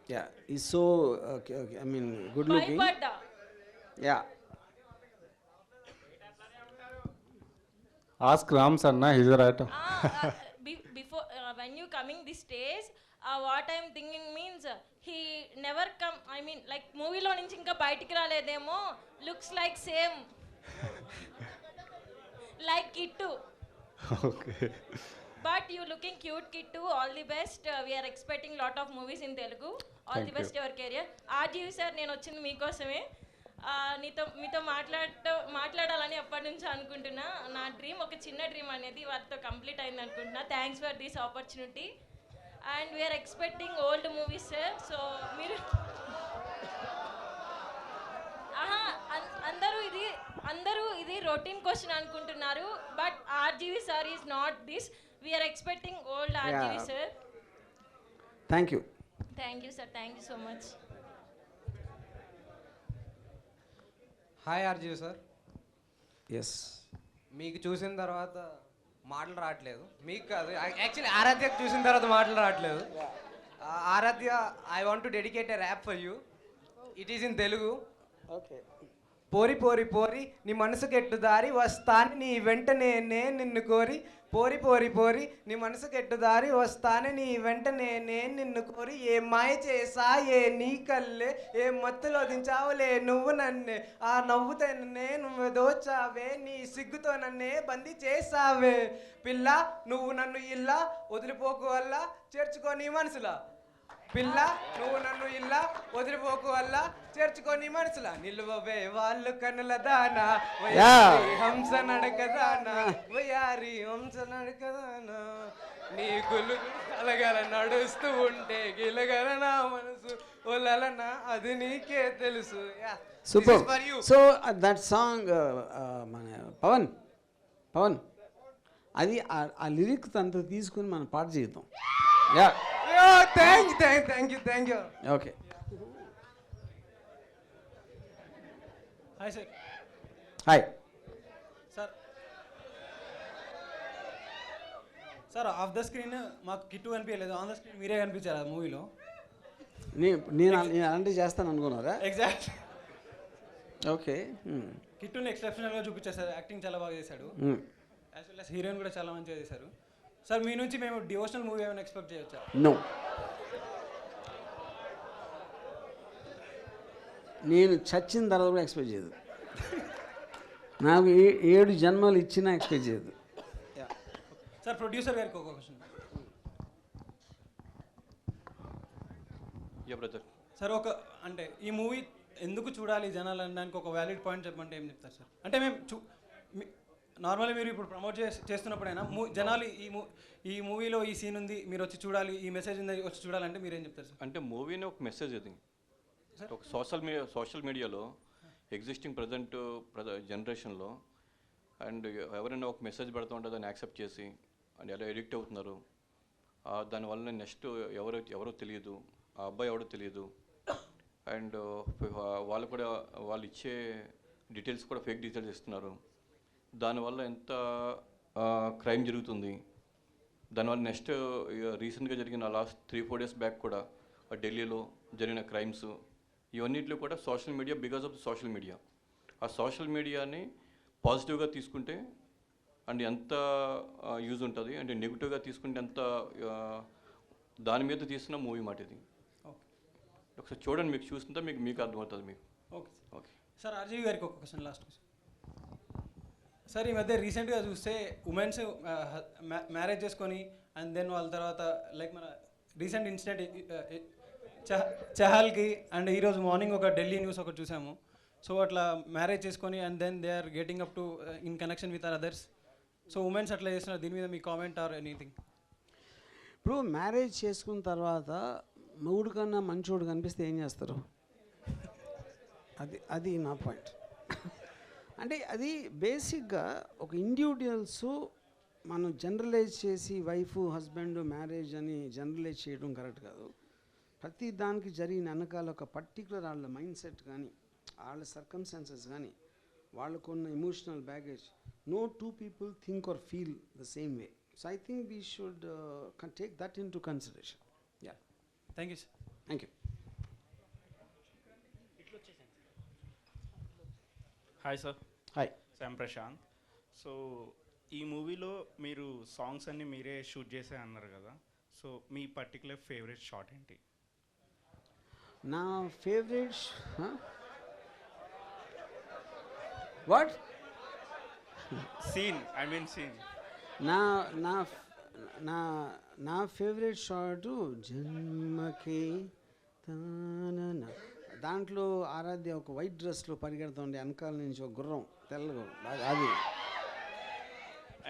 Yeah, he's so I mean good looking. Yeah. Ask Ram Sarna, he's a writer. Before when you coming this stage, what I'm thinking means he never come. I mean like movie lo nunchi inka bayatiki raledemo. Looks like same. Like Kittu. Okay. But you looking cute Kittu. All the best. We are expecting lot of movies in Telugu. All the best your career. RGV sir నేను వచ్చింది మీకోసమే. మీతో మాట్లాడాలని ఎప్పటి నుంచో అనుకుంటున్నా. నా dream ఒక చిన్న డ్రీమ్ అనేది వారితో కంప్లీట్ అయింది అనుకుంటున్నా. Thanks for this opportunity and we're expecting old movies sir. So మీరు అందరూ ఇది రొటీన్ క్వశ్చన్ అనుకుంటున్నారు. But RGV sir is not this. We're expecting old RGV sir. Thank you. Thank you sir. Thank you so much. Hi RGV sir. Yes. మీకు చూసిన తర్వాత మాటలు రావట్లేదు మీకు కాదు, యాక్చువల్లీ ఆరాధ్యకు చూసిన తర్వాత మాటలు రావట్లేదు. Aradhya, I want to dedicate a rap for you. It is in Telugu. Okay. పోరి పోరి పోరి నీ మనసుకెట్టు దారి వస్తాను నీ వెంటనే నిన్ను కోరి, పోరి పోరి పోరి నీ మనసుకెట్టు దారి వస్తాను నీ వెంటనే నిన్ను కోరి, ఏ మాయ చేసా ఏ నీ కల్లే, ఏ మత్తులో దించావులే నువ్వు నన్నే, ఆ నవ్వుతో నన్నే నువ్వు దోచావే, నీ సిగ్గుతో నన్నే బందీ చేసావే, పిల్ల నువ్వు నన్ను ఇల్లా వదిలిపోకు వల్ల చేర్చుకో నీ మనసులా, పిల్ల నువ్వు నన్ను ఇల్లా వదిలిపోకు వల్ల చేర్చుకో నీ మనసులా, నిలువవే వాళ్ళు కన్నుల దానా వయారి హంస నడకదానా, వయారి హంస నడకదానా, నీ గులు అలగల నడుస్తూ ఉంటే గిలగల నా మనసు ఒలలనా అది నీకే తెలుసు. సూపర్. సో దట్ సాంగ్ మన పవన్ అది ఆ లిరిక్స్ అంతా తీసుకుని మనం పాట చేద్దాం. Yeah, thank you. Okay. Hi sir. Hi sir. Of the screen మాకు కిట్టు కనిపించలేదు, ఆన్ ద స్క్రీన్ మీరే కనిపించారు ఆ మూవీలో. నేను అలాంటివి చేస్తాను అనుకున్నారా? ఎగ్జాక్ట్. ఓకే. కిట్టుని ఎక్సెప్షనల్గా చూపించారు సార్, యాక్టింగ్ చాలా బాగా చేశాడు, యాజ్ వెల్ యాజ్ హీరోయిన్ కూడా చాలా మంచిగా చేశారు సార్. మీ నుంచి మేము డివోషనల్ మూవీ ఏమైనా ఎక్స్పెక్ట్ చేయొచ్చా? నో, నేను చచ్చిన తర్వాత కూడా ఎక్స్పెక్ట్ చేయదు. నాకు 7 జన్మలు ఇచ్చినా ఎక్స్పెక్ట్ చేయదు. సార్ ప్రొడ్యూసర్ గారికి ఒక క్వశ్చన్. సార్ ఒక అంటే ఈ మూవీ ఎందుకు చూడాలి జనాలు అనడానికి ఒక వ్యాలిడ్ పాయింట్ చెప్పమంటే ఏం చెప్తారు సార్? అంటే మేము నార్మల్గా మీరు ఇప్పుడు ప్రమోట్ చేస్తున్నప్పుడైనా జనాలు ఈ మూవీలో ఈ సీన్ ఉంది మీరు వచ్చి చూడాలి, ఈ మెసేజ్ ఉంది వచ్చి చూడాలంటే మీరేం చెప్తారు సార్? అంటే మూవీనే ఒక మెసేజ్ అది. ఒక సోషల్ మీడియాలో ఎగ్జిస్టింగ్ ప్రజెంట్ జనరేషన్లో అండ్ ఎవరైనా ఒక మెసేజ్ పెడుతూ ఉంటే దాన్ని యాక్సెప్ట్ చేసి అండ్ ఎలా ఎడిక్ట్ అవుతున్నారు, దానివల్ల నెక్స్ట్ ఎవరో తెలియదు, ఆ అబ్బాయి ఎవడో తెలియదు, అండ్ వాళ్ళు కూడా వాళ్ళు ఇచ్చే డీటెయిల్స్ కూడా ఫేక్ డీటెయిల్స్ ఇస్తున్నారు, దానివల్ల ఎంత క్రైమ్ జరుగుతుంది, దానివల్ల నెక్స్ట్ రీసెంట్గా జరిగిన లాస్ట్ 3-4 డేస్ బ్యాక్ కూడా ఢిల్లీలో జరిగిన క్రైమ్స్, ఇవన్నిటిలో కూడా social media, because of the social media. ఆ సోషల్ మీడియాని పాజిటివ్గా తీసుకుంటే అండ్ ఎంత యూజ్ ఉంటుంది, అంటే నెగిటివ్గా తీసుకుంటే ఎంత, దాని మీద తీసిన మూవీ మాట ఇది. ఒకసారి చూడండి, మీకు చూస్తుంటే మీకు అర్థమవుతుంది మీకు. Okay okay sir. ఆర్జీవి గారికి ఒక క్వశ్చన్, లాస్ట్ క్వశ్చన్ సార్. ఈ మధ్య రీసెంట్గా చూస్తే ఉమెన్స్ మ్యారేజ్ చేసుకొని అండ్ దెన్ వాళ్ళ తర్వాత లైక్ మన రీసెంట్ ఇన్సిడెంట్ చహల్కి అండ్ ఈరోజు మార్నింగ్ ఒక ఢిల్లీ న్యూస్ ఒకటి చూసాము. సో అట్లా మ్యారేజ్ చేసుకొని and then they are getting up to in connection with others. So womens అట్లా చేస్తున్నారు, దీని మీద మీ కామెంట్ ఆర్ ఎనీథింగ్? ఇప్పుడు మ్యారేజ్ చేసుకున్న తర్వాత మొగుడు కన్నా మంచోడు కనిపిస్తే ఏం చేస్తారు? అది నా పాయింట్. అంటే అది బేసిక్గా ఒక ఇండివిజువల్స్ మనం జనరలైజ్ చేసి వైఫ్ హస్బెండ్ మ్యారేజ్ అని జనరలైజ్ చేయడం కరెక్ట్ కాదు. ప్రతి దానికి జరిగిన వెనకాల ఒక పర్టికులర్ వాళ్ళ మైండ్ సెట్ కానీ వాళ్ళ సర్కమ్స్టాన్సెస్ కానీ వాళ్ళకున్న emotional baggage, no two people think or feel the same way. So I think we should take that into consideration. Yeah. Thank you sir. Thank you. Hi sir. Hi. Sam Prashanth. So ఈ మూవీలో మీరు songs అన్నీ మీరే shoot చేసే అన్నారు కదా, so మీ particular favourite shot ఏంటి? నా favourite what scene, I mean scene. నా నా నా నా ఫేవరెట్ షాటు జన్మకే తానన, దాంట్లో ఆరాధ్య ఒక వైట్ డ్రెస్లో పరిగెడుతుండే వెనకాల నుంచి ఒక గుర్రం తెల్లగా అది.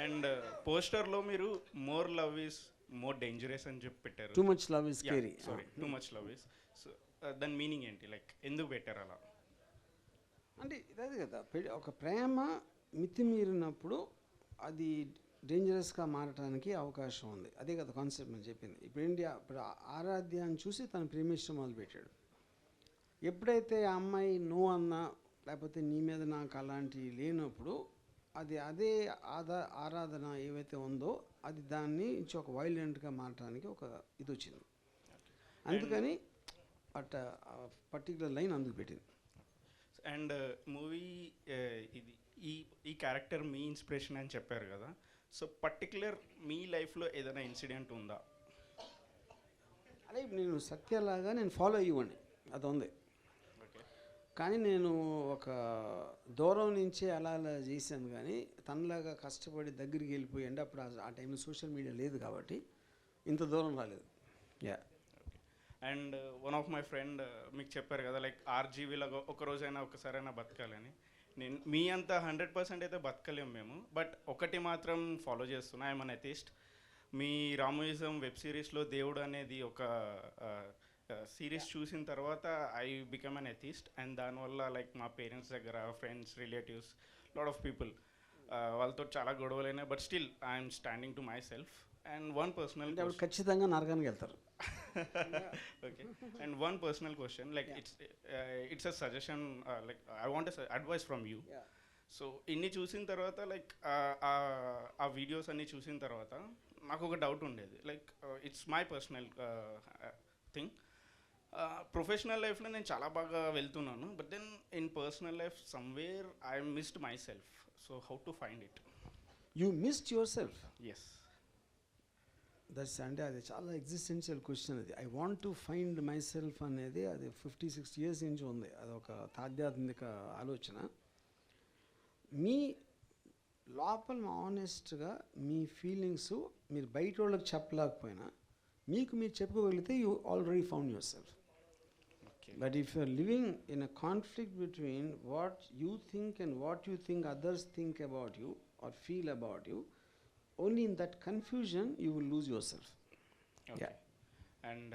అండ్ పోస్టర్లో మీరు more love is more dangerous అని చెప్పి పెట్టారు. Too much love is scary. Sorry, too much love is. So దాని మీనింగ్ ఏంటి, లైక్ ఎందుకు పెట్టారు అలా? అంటే అదే కదా, ఒక ప్రేమ మితిమీరినప్పుడు అది డేంజరస్గా మారడానికి అవకాశం ఉంది. అదే కదా కాన్సెప్ట్ మనం చెప్పింది. ఇప్పుడు ఆరాధ్య అని చూసి తను ప్రేమించడం మొదలుపెట్టాడు. ఎప్పుడైతే ఆ అమ్మాయి నో అన్నా లేకపోతే నీ మీద నాకు అలాంటివి లేనప్పుడు అదే ఆరాధన ఏవైతే ఉందో అది దాన్ని ఒక వైలెంట్గా మార్చడానికి ఒక ఇది వచ్చింది. అందుకని పర్టికులర్ లైన్ అందుకు పెట్టింది. అండ్ మూవీ ఇది ఈ క్యారెక్టర్ మీ ఇన్స్పిరేషన్ అని చెప్పారు కదా, సో పర్టికులర్ మీ లైఫ్లో ఏదైనా ఇన్సిడెంట్ ఉందా? అదే నేను సత్యలాగా నేను ఫాలో అయ్యేవాడిని, అది ఉంది. కానీ నేను ఒక దూరం నుంచే అలా చేశాను, కానీ తనలాగా కష్టపడి దగ్గరికి వెళ్ళిపోయి అంటే అప్పుడు ఆ టైంలో సోషల్ మీడియా లేదు కాబట్టి ఇంత దూరం రాలేదు. Yeah. And one of my friend మీకు చెప్పారు కదా లైక్ ఆర్జీవీలో ఒక రోజైనా ఒకసారైనా బతకాలని. నేను మీ అంత 100% అయితే బతకలేము మేము, బట్ ఒకటి మాత్రం ఫాలో చేస్తున్నా, ఐఎమ్ అన్ ఎథిస్ట్. మీ రామోయిజం వెబ్ సిరీస్లో దేవుడు అనేది ఒక సిరీస్ చూసిన తర్వాత I become an atheist. And దానివల్ల లైక్ మా పేరెంట్స్ దగ్గర, friends, relatives, lot of people వాళ్ళతో చాలా గొడవలైనాయి, but still I'm standing to myself. And one personal ఖచ్చితంగా నరకానికి వెళ్తారు. Okay. And one personal question, like it's a suggestion, like I want advice from you. So ఇన్ని చూసిన తర్వాత like ఆ వీడియోస్ అన్నీ చూసిన తర్వాత నాకు ఒక డౌట్ ఉండేది, like it's my personal thing. Professional లైఫ్లో నేను చాలా బాగా వెళ్తున్నాను, but then in personal life somewhere I missed myself. So how to find it? You missed yourself? Yes. That's అంటే అది చాలా ఎగ్జిస్టెన్షియల్ క్వశ్చన్. అది I want to find myself అనేది అది 50-60 years నుంచి ఉంది. అదొక ఆధ్యాత్మిక ఆలోచన. మీ లోపల ఆనెస్ట్గా మీ ఫీలింగ్స్ మీరు బయట వాళ్ళకి చెప్పలేకపోయినా మీకు మీరు చెప్పుకోగలిగితే you already found yourself. But if you are living in a conflict between what you think and what you think others think about you or feel about you, only in that confusion you will lose yourself. Okay. And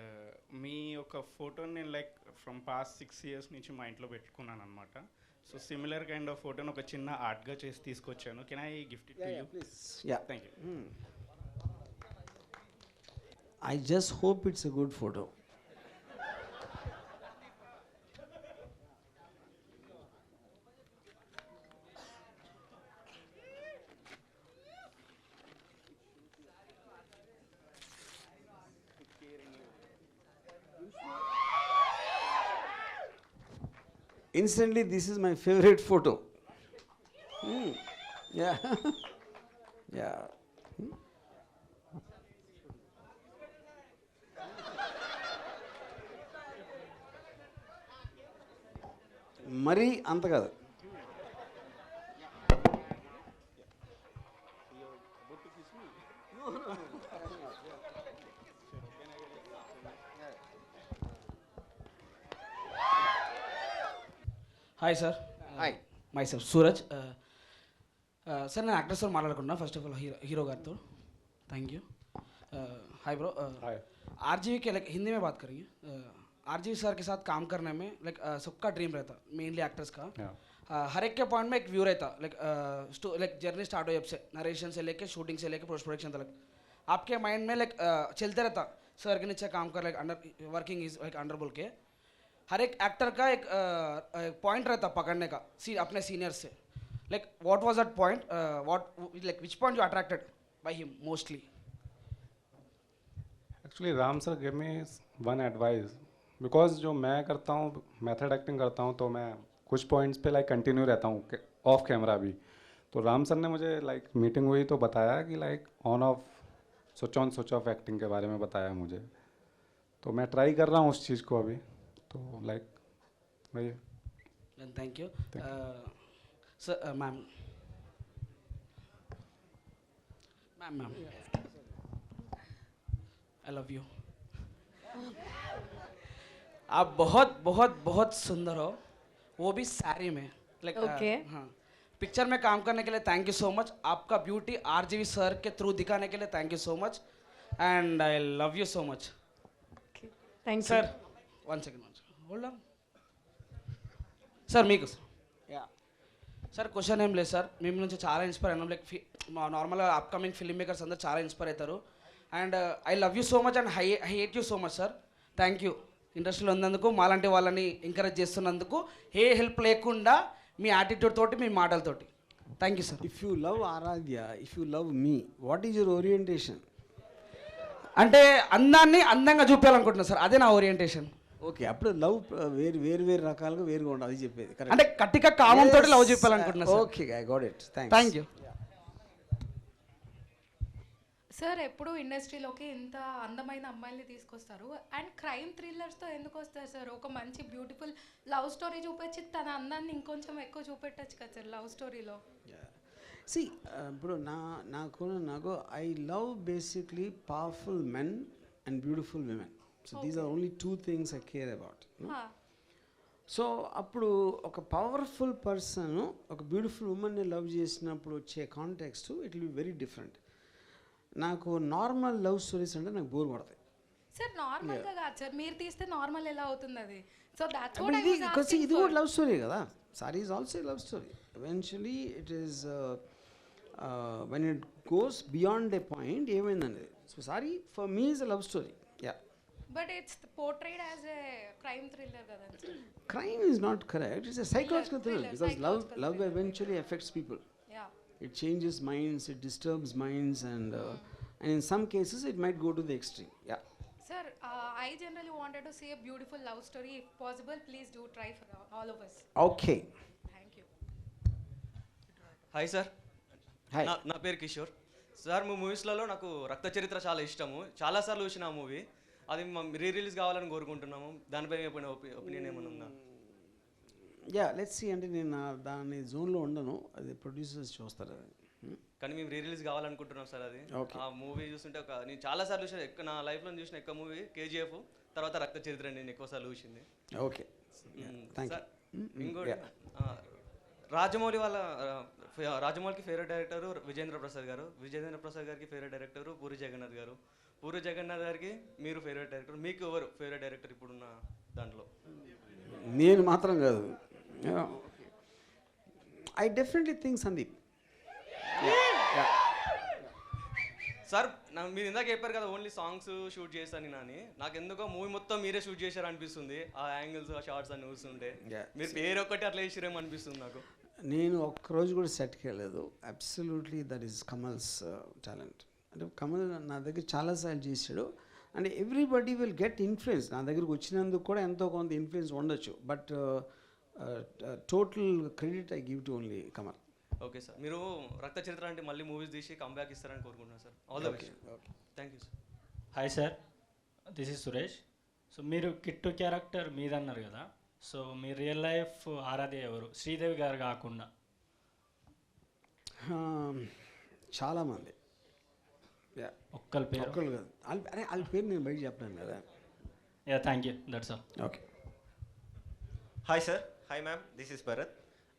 మీ ఒక ఫోటోని నేను like from past 6 years నుంచి మా ఇంట్లో పెట్టుకున్నాను అనమాట. So similar kind of ఫోటోని ఒక చిన్న ఆర్ట్గా చేసి తీసుకొచ్చాను. Can I gift it to you? Please. Yeah. Thank you. I just hope it's a good photo. Instantly, this is my favorite photo. Yeah. Yeah. మరీ అంత కాదు. Hi sir. Hi. Myself Suraj. Sir నేను actor sir మాట్లాడుకున్నా first of all hero गारतो. Thank you. Hi bro. RGV के like Hindi में बात करेंगे. आरजीवी सर के साथ काम करने में लाइक सबका ड्रीम रहता, मेनली एक्टर्स का. हर एक के पॉइंट में एक व्यू रहता, लाइक जर्नी स्टार्ट हो जब से नरेशन से लेके शूटिंग से लेके पोस्ट प्रोडक्शन तक आपके माइंड में लाइक चलते रहता सर के नीचे काम कर, like under working is like under बोल के. हर एक एक्टर का एक पॉइंट रहता पकड़ने का अपने सीनियर से. Like what was that point, what like which point you attracted by him mostly? Actually Ram sir give me one advice, because जो मैं करता हूँ मेथड एक्टिंग करता हूँ तो मैं कुछ पॉइंट्स पे लाइक कंटिन्यू रहता हूँ ऑफ कैमरा भी. तो राम सर ने मुझे लाइक मीटिंग हुई तो बताया कि like on off switch on switch off acting के बारे में बताया मुझे. तो मैं ट्राई कर रहा हूँ उस चीज़ को अभी. तो लाइक वही. Thank you sir. Ma'am I love you. आप बहुत बहुत बहुत सुंदर हो, वो भी साड़ी में. Like Okay. हाँ, पिक्चर में काम करने के लिए थैंक यू सो मच. आपका ब्यूटी आरजीवी सर के थ्रू दिखाने के लिए thank you so much and I love you so much. Thank you. Sir one second hold on. Sir మీకు సార్ క్వశ్చన్ ఏం లేదు సార్, మేము నుంచి చాలా ఇన్స్పైర్ అయినాం. లైక్ నార్మల్గా అప్కమింగ్ ఫిల్మ్ మేకర్స్ అందరూ చాలా ఇన్స్పైర్ అవుతారు. And I love you so much and I hate you so much sir. Thank you ఇండస్ట్రీలో ఉన్నందుకు, మాలాంటి వాళ్ళని ఎంకరేజ్ చేస్తున్నందుకు. ఏ హెల్ప్ లేకుండా మీ యాటిట్యూడ్ తోటి, మీ మాటలతోటి. Thank you sir. If you love Aradhya, if you love me, what is your orientation? అంటే అందాన్ని అందంగా చూపించాలనుకుంటున్నా సార్, అదే నా ఓరియంటేషన్. ఓకే, అప్పుడు లవ్ వేరు రకాలుగా వేరుగా ఉండదు, అది చెప్పేది. అంటే కట్టిక కామంతో లవ్ చెప్పాలనుకుంటున్నా sir. Okay, I got it. Thank you. Sir ఎప్పుడు ఇండస్ట్రీలోకి ఇంత అందమైన అమ్మాయిల్ని తీసుకొస్తారు అండ్ క్రైమ్ థ్రిల్లర్స్తో ఎందుకు వస్తారు సార్? ఒక మంచి బ్యూటిఫుల్ లవ్ స్టోరీ చూపించి తన అందాన్ని ఇంకొంచెం ఎక్కువ చూపెట్టచ్చు కదా సార్ లవ్ స్టోరీలో. సి ఇప్పుడు నాకు I love basically powerful men and beautiful women. So these are only 2 things I care about. So అప్పుడు ఒక పవర్ఫుల్ పర్సన్ ఒక బ్యూటిఫుల్ ఉమెన్ని లవ్ చేసినప్పుడు వచ్చే context it will be very different. నాకు నార్మల్ లవ్ స్టోరీస్ అంటే నాకు బోర్ పడతాయి సార్. నార్మల్గా కాదు సార్, మీరు తీస్తే నార్మల్ ఎలా అవుతుంది అది? So that's what I was ఇది ఆస్కింగ్ కూడా లవ్ స్టోరీ కదా. Saaree is also love story. Eventually it is when it goes beyond a point ఏమైందనేది. So Saaree for me is a love story. Yeah, but it's portrayed as a crime thriller కదా sir. Crime is not correct. It's a psychological thriller because love eventually affects people. Yeah. It changes minds, it disturbs minds, and in some cases it might go to the extreme. Yeah. Sir, I generally wanted to see a beautiful love story. If possible, please do try for all of us. Okay. Thank you. Hi sir. Hi. నా పేరు Kishore sir. మీ మూవీస్లలో నాకు రక్త చరిత్ర చాలా ఇష్టము, చాలాసార్లు చూసిన ఆ మూవీ. అది రీ రిలీజ్ కావాలని కోరుకుంటున్నాము. దానిపై ఒపీనియన్ ఏమైనా ఉందా? Yeah, let's see. అంటే నేను దాని జోన్లో ఉండను, అది ప్రొడ్యూసర్స్ చూస్తారు. కానీ మేము రీ రిలీజ్ కావాలనుకుంటున్నాం సార్. అది ఆ మూవీ చూస్తుంటే నేను చాలాసార్లు చూసిన, నా లైఫ్లో చూసిన ఎక్కువ మూవీ కేజీఎఫ్, తర్వాత రక్త చరిత్ర నేను ఎక్కువసార్లు చూసింది. Okay, thank you. ఇంకోటి రాజమౌళికి ఫేవరెట్ డైరెక్టర్ విజేంద్ర ప్రసాద్ గారు, విజేంద్ర ప్రసాద్ గారికి ఫేవరెట్ డైరెక్టర్ పూరి జగన్నాథ్ గారు, పూరి జగన్నాథ్ గారికి మీరు ఫేవరెట్ డైరెక్టర్. మీకు ఎవరు ఫేవరెట్ డైరెక్టర్ ఇప్పుడున్న దాంట్లో? నేను మాత్రం కాదు, I definitely think Sandeep. Sir మీరు ఇందాక చెప్పారు కదా ఓన్లీ సాంగ్స్ షూట్ చేస్తాను అని, నాకు ఎందుకో మూవీ మొత్తం మీరే షూట్ చేశారు అనిపిస్తుంది. ఆ యాంగిల్స్ ఆ షార్ట్స్ అన్ని చూస్తుంటే మీరు పేరు ఒక్కటి అట్లా చేసిరేమో అనిపిస్తుంది నాకు. నేను ఒక్కరోజు కూడా సెట్కి వెళ్ళలేదు. Absolutely that is Kamal's talent. అంటే కమల్ నా దగ్గర చాలాసార్లు చేశాడు and everybody will get influence. నా దగ్గరకు వచ్చినందుకు కూడా ఎంతో కొంత ఇన్ఫ్లుయెన్స్ ఉండొచ్చు, but total credit I give to only Kamal. Okay sir, మీరు రక్త చరిత్ర అంటే మళ్ళీ మూవీస్ తీసి కంబ్యాక్ ఇస్తారని కోరుకుంటున్నాను sir. All the best. Thank you sir. Hi sir, this is Suresh. So మీరు కిట్టు క్యారెక్టర్ మీదన్నారు కదా, సో మీ రియల్ లైఫ్ ఆరాధ్య ఎవరు, శ్రీదేవి గారు కాకుండా? చాలామంది. ఒక్కరి పేరు? ఒక్కరు కాదు, అరే వాళ్ళ పేరు నేను బయట చెప్పాను కదా. Yeah, thank you, that's all. Okay. Hi sir, hi ma'am, this is Bharat.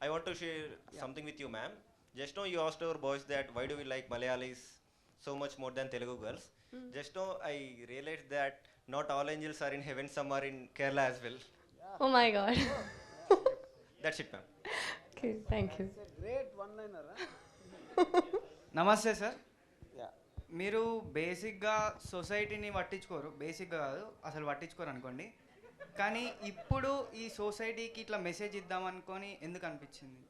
I want to share something with you ma'am. Just now you asked our boys that why do we like Malayalis so much more than Telugu girls. Just now I realized that not all angels are in heaven, some are in Kerala as well. Oh my god. That's it ma'am. Okay, thank you. Great one liner. నమస్తే sir. మీరు బేసిక్గా సొసైటీని పట్టించుకోరు, బేసిక్గా కాదు అసలు పట్టించుకోరు అనుకోండి, కానీ ఇప్పుడు ఈ సొసైటీకి ఇట్లా మెసేజ్ ఇద్దాం అనుకొని ఎందుకు అనిపించింది?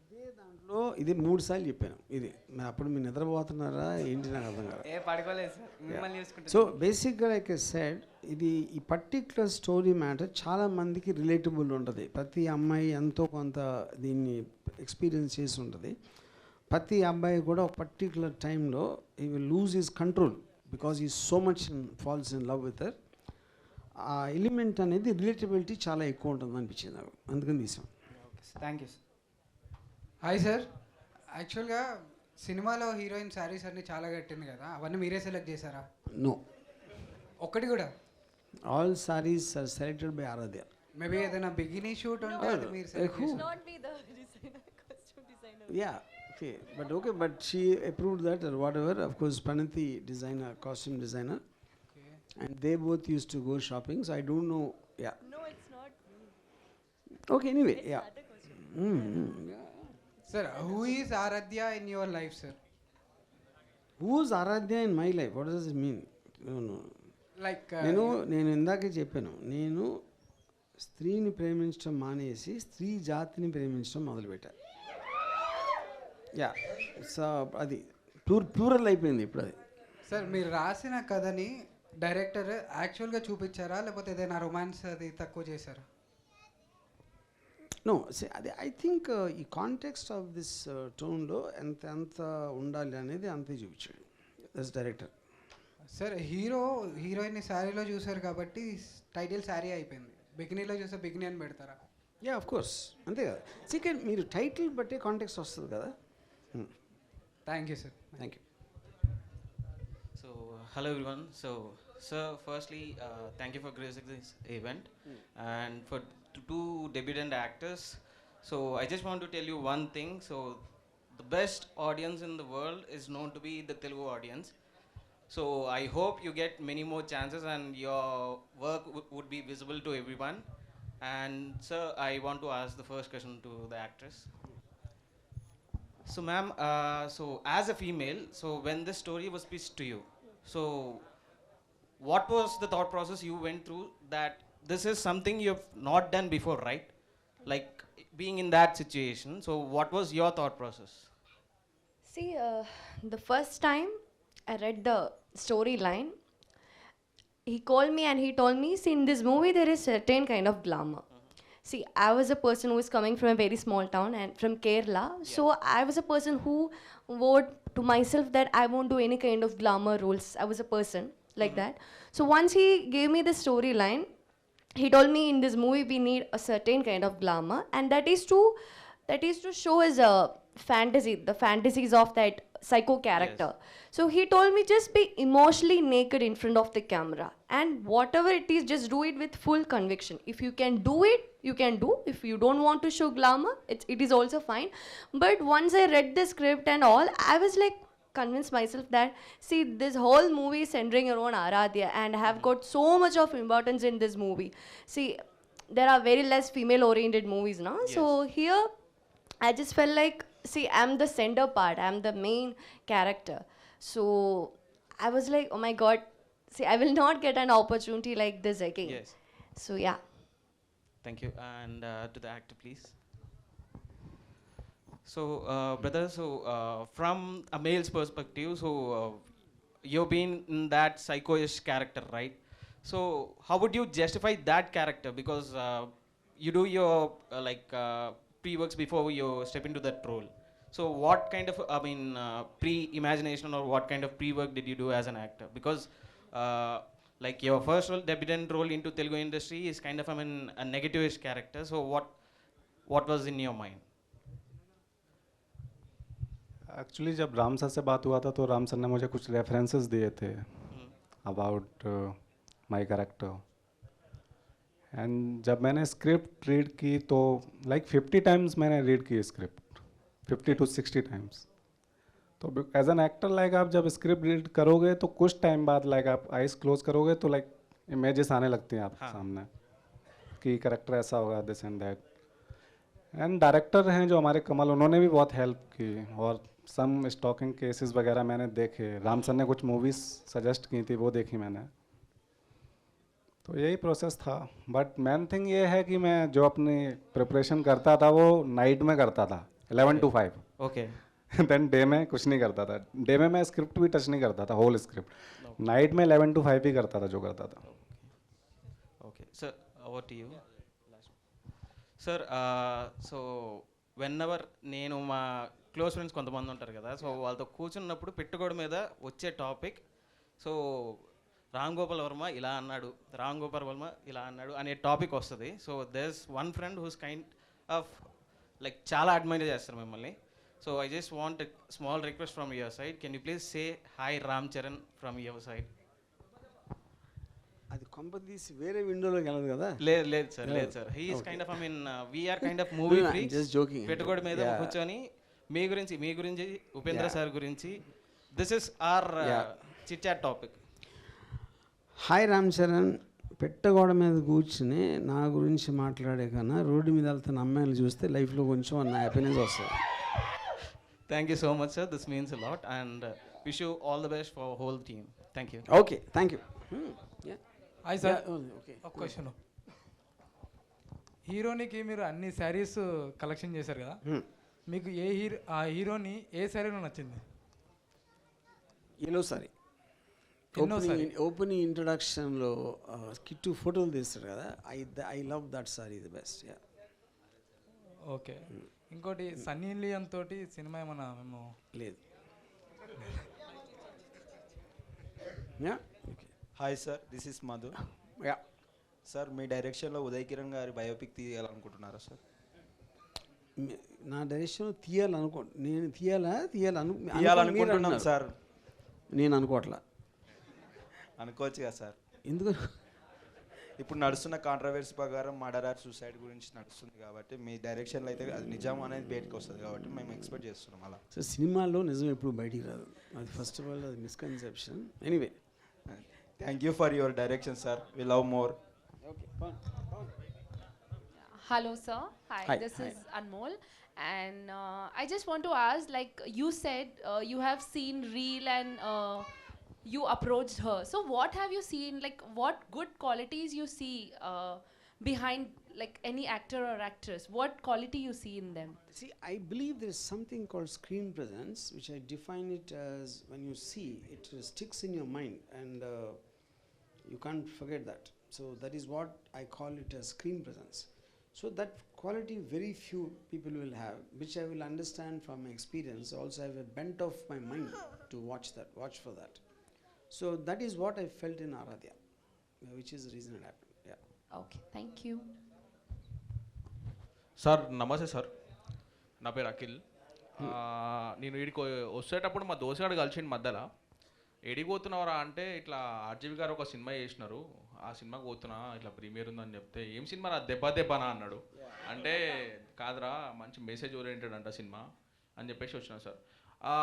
ఇదే దాంట్లో ఇది 3 సార్లు చెప్పాను. ఇది మరి అప్పుడు మీరు నిద్రపోతున్నారా ఏంటి నాకు అర్థం కాదు. పడుకోలేదు సార్, మిమ్మల్ని చూసుకుంటే. సో బేసిక్గా లైక్ ఐ సెడ్, ఇది ఈ పర్టిక్యులర్ స్టోరీ మ్యాటర్ చాలా మందికి రిలేటబుల్ ఉంటుంది. ప్రతి అమ్మాయి ఎంతో కొంత దీన్ని ఎక్స్పీరియన్స్ చేసి ఉంటుంది. ప్రతి అబ్బాయి కూడా ఒక పర్టిక్యులర్ టైంలో he will lose his control because he so much falls in love with her. ఆ ఎలిమెంట్ అనేది రిలేటబిలిటీ చాలా ఎక్కువ ఉంటుంది అనిపించింది నాకు, అందుకని తీసాం. Thank you sir. Hi sir, యాక్చువల్గా సినిమాలో హీరోయిన్ శారీస్ అన్నీ చాలా కట్టింది కదా, అవన్నీ మీరే సెలెక్ట్ చేశారా? నో, ఒక్కటి కూడా. All saris are selected by Aaradhya. Maybe ఏదైనా బిగినీ షూట్ ఉంటే అది మీరు సెలెక్ట్ చేశారు. Not be the designer, costume designer. Yeah, okay, but she approved that or whatever. Of course, Pranati designer, costume designer, and they both used to go shopping. So I don't know. Yeah. No, it's not me. Okay, anyway, It's yeah. other costume. Yeah. Sir, who is Aradhya in your life, sir? Who is Aradhya in my life? What does it mean? No. Like నేను ఇందాకే చెప్పాను, నేను స్త్రీని ప్రేమించడం మానేసి స్త్రీ జాతిని ప్రేమించడం మొదలుపెట్టారు. యా, సో అది ప్లూరల్ అయిపోయింది ఇప్పుడు అది. సార్ మీరు రాసిన కథని డైరెక్టర్ యాక్చువల్గా చూపించారా లేకపోతే ఏదైనా రొమాన్స్ అది తక్కువ చేశారా? నో, అది ఐ థింక్ ఈ కాంటెక్స్ట్ ఆఫ్ దిస్ టోన్లో ఎంత ఉండాలి అనేది అంతే చూపించాడు దస్ డైరెక్టర్. సార్ హీరోయిన్ని శారీలో చూసారు కాబట్టి టైటిల్ శారీ అయిపోయింది. బికినీలో చూస్తే బికినీ అని పెడతారా? యా, ఆఫ్ కోర్స్, అంతే కదా. సెకండ్ మీరు టైటిల్ బట్టే కాంటెక్స్ట్ వస్తుంది కదా. Thank you sir. Thank you. So, hello everyone. So, sir, firstly, thank you for gracing this event and for two debutant actors. So, I just want to tell you one thing. So, the best audience in the world is known to be the Telugu audience. So, I hope you get many more chances and your work would be visible to everyone. And, sir, I want to ask the first question to the actress. So, ma'am, so as a female, so when this story was pitched to you, so what was the thought process you went through that this is something you've not done before, right? Like being in that situation. So, what was your thought process? See, the first time I read the storyline, he called me and he told me, see, in this movie there is certain kind of glamour. See, I was a person who is coming from a very small town and from Kerala. So I was a person who vowed to myself that I won't do any kind of glamour roles. I was a person like that. So once he gave me the storyline, he told me in this movie we need a certain kind of glamour, and that is to show as a fantasy, the fantasies of that psycho character. So he told me just be emotionally naked in front of the camera, and whatever it is, just do it with full conviction. If you can do it, you can do. If you don't want to show glamour, it is also fine. But once I read the script and all, I was like convinced myself that, see, this whole movie is centering around Aradhya and I have got so much of importance in this movie. See, there are very less female oriented movies now. So here I just felt like, see, I'm the center part, I'm the main character. So I was like, oh my god, see, I will not get an opportunity like this again. Yes. So yeah. Thank you. And to the actor, please. So, brother, so from a male's perspective, so you've been in that psycho-ish character, right? So, how would you justify that character? Because you do your pre-works before you step into that role. So, what kind of, pre-imagination or what kind of pre-work did you do as an actor? Because, like your first role, debutant role into Telugu industry is kind of, a negative-ish character. So, what was in your mind? Actually जब Ram sir से बात हुआ था तो Ram sir ने मुझे कुछ references दिए थे अबाउट माय कैरेक्टर, एंड जब मैंने स्क्रिप्ट रीड की तो लाइक 50 टाइम्स मैंने रीड की स्क्रिप्ट, 50 to 60 टाइम्स. तो एज एन एक्टर लाइक आप जब स्क्रिप्ट रीड करोगे तो कुछ टाइम बाद लाइक आप आइज क्लोज करोगे तो लाइक इमेजेस आने लगती हैं आपके सामने कि कैरेक्टर ऐसा होगा, this and that. And director हैं जो हमारे कमल, उन्होंने भी बहुत हेल्प की और सम स्टॉकिंग केसेस वगैरह मैंने देखे. राम सर ने कुछ मूवीज़ सजेस्ट की थी, वो देखी मैंने. तो यही प्रोसेस था. बट मेन थिंग ये है कि मैं जो अपनी प्रिपरेशन करता था वो नाइट में करता था 11 to 5. ओके. देन डे में कुछ नहीं करता था. डे में मैं स्क्रिप्ट भी टच नहीं करता था, होल स्क्रिप्ट. नाइट में 11 to 5 ही करता था जो करता था. Okay sir, over to you. Sir so when ever నేను మా క్లోజ్ ఫ్రెండ్స్ కొంతమంది ఉంటారు కదా, సో వాళ్ళతో కూర్చున్నప్పుడు పెట్టుకోవడం మీద వచ్చే టాపిక్, సో రామ్ గోపాల్ వర్మ ఇలా అన్నాడు, రామ్ గోపాల్ వర్మ ఇలా అన్నాడు అనే టాపిక్ వస్తుంది. So there's one friend who's kind of like చాలా అడ్మైర్ చేస్తారు మిమ్మల్ని. So I just want small request from your side, can you please say hi Ram Charan from your side? అది కొంప తీసి వేరే విండోలోకి వెళ్ళదు కదా. లేదు సార్, లేదు sir. He is kind of we're kind of movie free. Just joking. పెట్టుకోవడం మీద కూర్చొని మీ గురించి ఉపేంద్ర సార్ గురించి, this is our chit chat topic. Hi Ram Charan పెట్టగోడ మీద కూర్చుని నా గురించి మాట్లాడే కన్నా రోడ్డు మీద వెళ్తున్న అమ్మాయిలు చూస్తే లైఫ్లో కొంచెం అన్న హ్యాపీనెస్ వస్తుంది. Thank you so much sir, this means a lot and wish you all the best for whole team. Thank you. Okay, thank you. Hi sir, ఒక క్వశ్చన్. హీరోనికి మీరు అన్ని శారీస్ కలెక్షన్ చేశారు కదా, మీకు ఆ హీరోని ఏ శారీలో నచ్చింది? ఎల్లో సారీ. ఓపెనింగ్ ఇంట్రొడక్షన్లో కిట్టు ఫోటోలు తీస్తాడు కదా, I love that sari the best. Yeah okay. ఇంకోటి సన్నీ లియోన్ తోటి సినిమా ఏమన్నా మేము లేదు. Hi sir, this is Madhu. Sir, మీ డైరెక్షన్లో ఉదయ్ కిరణ్ గారి బయోపిక్ తీయాలనుకుంటున్నారా సార్? నా డైరెక్షన్ నేను తీయాలనుకుంటున్నాను సార్. నేను అనుకోవట్లా. అనుకోవచ్చు కదా సార్. ఎందుకు? ఇప్పుడు నడుస్తున్న కాంట్రవర్సీ ప్రకారం మర్డర్ ఆర్ సూసైడ్ గురించి నడుస్తుంది కాబట్టి మీ డైరెక్షన్లో అయితే అది నిజం అనేది బయటకు వస్తుంది కాబట్టి మేము ఎక్స్పెక్ట్ చేస్తున్నాం అలా. సో సినిమాల్లో నిజం ఎప్పుడు బయటికి రాదు, అది ఫస్ట్ ఆఫ్ ఆల్ అది misconception. Anyway, thank you for your direction sir, we love more. Hello sir, hi. This is Anmol, and I just want to ask, like you said you have seen Reel and you approached her. So what have you seen, like what good qualities you see behind like any actor or actress? What quality you see in them? see, I believe there is something called screen presence, which I define it as when you see it sticks in your mind and you can't forget that. So that is what I call it as screen presence. So that quality very few people will have, which I will understand from my experience. Also, I have a bent of my mind to watch for that. So that is what I felt in Aradhya, which is the reason it happened. Yeah. Okay, thank you. Sir నమస్తే sir, నా పేరు అఖిల్. నేను వీడికి వచ్చేటప్పుడు మా దోసగాడు కలిసిండు మధ్యలో. ఎడికి పోతున్నావరా అంటే ఇట్లా ఆర్జీవి గారు ఒక సినిమా చేసినారు, ఆ సినిమాకి పోతున్నా, ఇట్లా ప్రీమియర్ ఉందని చెప్తే ఏం సినిమా రా దెబ్బనా అన్నాడు. అంటే కాదురా మంచి మెసేజ్ ఓరియంటెడ్ అంట సినిమా అని చెప్పేసి వచ్చినా సార్.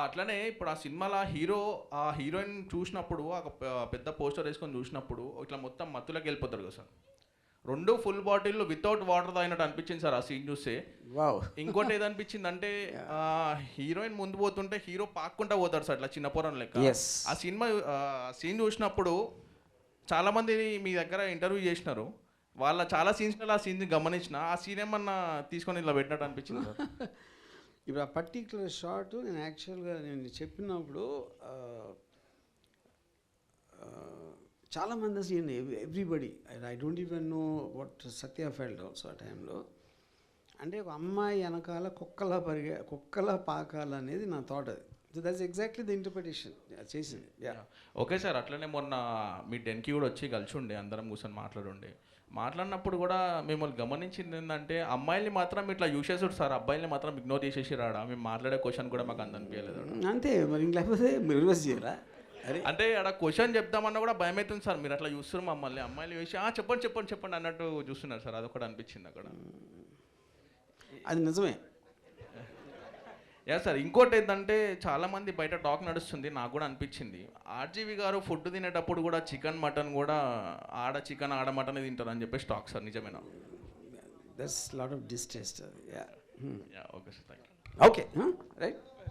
అట్లనే ఇప్పుడు ఆ సినిమాలో ఆ హీరోయిన్ చూసినప్పుడు ఒక పెద్ద పోస్టర్ వేసుకొని చూసినప్పుడు ఇట్లా మొత్తం మత్తులోకి వెళ్ళిపోతాడు కదా sir. 2 full bottle without water తాగినట్టు అనిపించింది సార్ ఆ సీన్ చూస్తే. ఇంకోటి ఏదనిపించింది అంటే హీరోయిన్ ముందు పోతుంటే హీరో పాక్కుంటా పోతాడు సార్ ఇట్లా చిన్న పొరం లెక్క. ఆ సినిమా సీన్ చూసినప్పుడు చాలామంది మీ దగ్గర ఇంటర్వ్యూ చేసినారు, వాళ్ళ చాలా సీన్స్లో ఆ సీన్ గమనించిన, ఆ సీన్ ఏమన్నా తీసుకొని ఇలా పెట్టినట్టు అనిపించింది సార్. ఇప్పుడు ఆ పర్టిక్యులర్ షార్ట్ నేను యాక్చువల్గా నేను చెప్పినప్పుడు చాలామంది అసలు everybody, I don't even know what Satya felt also ఆ టైంలో. అంటే ఒక అమ్మాయి వెనకాల కుక్కలా పాకాలనేది నా థాట్. అది so that's exactly the interpretation చేసింది. ఓకే సార్, అట్లనే మొన్న మీ 10కి కూడా వచ్చి కలిసి ఉండే, అందరం కూర్చొని మాట్లాడినప్పుడు కూడా మిమ్మల్ని గమనించింది ఏంటంటే అమ్మాయిల్ని మాత్రం ఇట్లా యూజ్ చేసాడు సార్, అబ్బాయిల్ని మాత్రం ఇగ్నోర్ చేసేసి రాడా. మేము మాట్లాడే క్వశ్చన్ కూడా మాకు అంత అనిపించలేదు. అంతే మరి, లేకపోతే రివర్స్ చేయాలా? అంటే అక్కడ క్వశ్చన్ చెప్తామన్నా కూడా భయం అవుతుంది సార్, మీరు అట్లా చూస్తున్నారు మమ్మల్ని, అమ్మాయిలు వేసి చెప్పండి అన్నట్టు చూస్తున్నారు సార్. అదొకటి అనిపించింది అక్కడ. అది నిజమే. యా సార్, ఇంకోటి ఏంటంటే చాలామంది బయట టాక్ నడుస్తుంది, నాకు కూడా అనిపించింది ఆర్జీవి గారు ఫుడ్ తినేటప్పుడు కూడా చికెన్ మటన్ కూడా ఆడ చికెన్ ఆడ మటన్ తింటారు అని చెప్పేసి టాక్ సార్, నిజమేనా? That's lot of distaste. Okay sir, thank you. Okay right.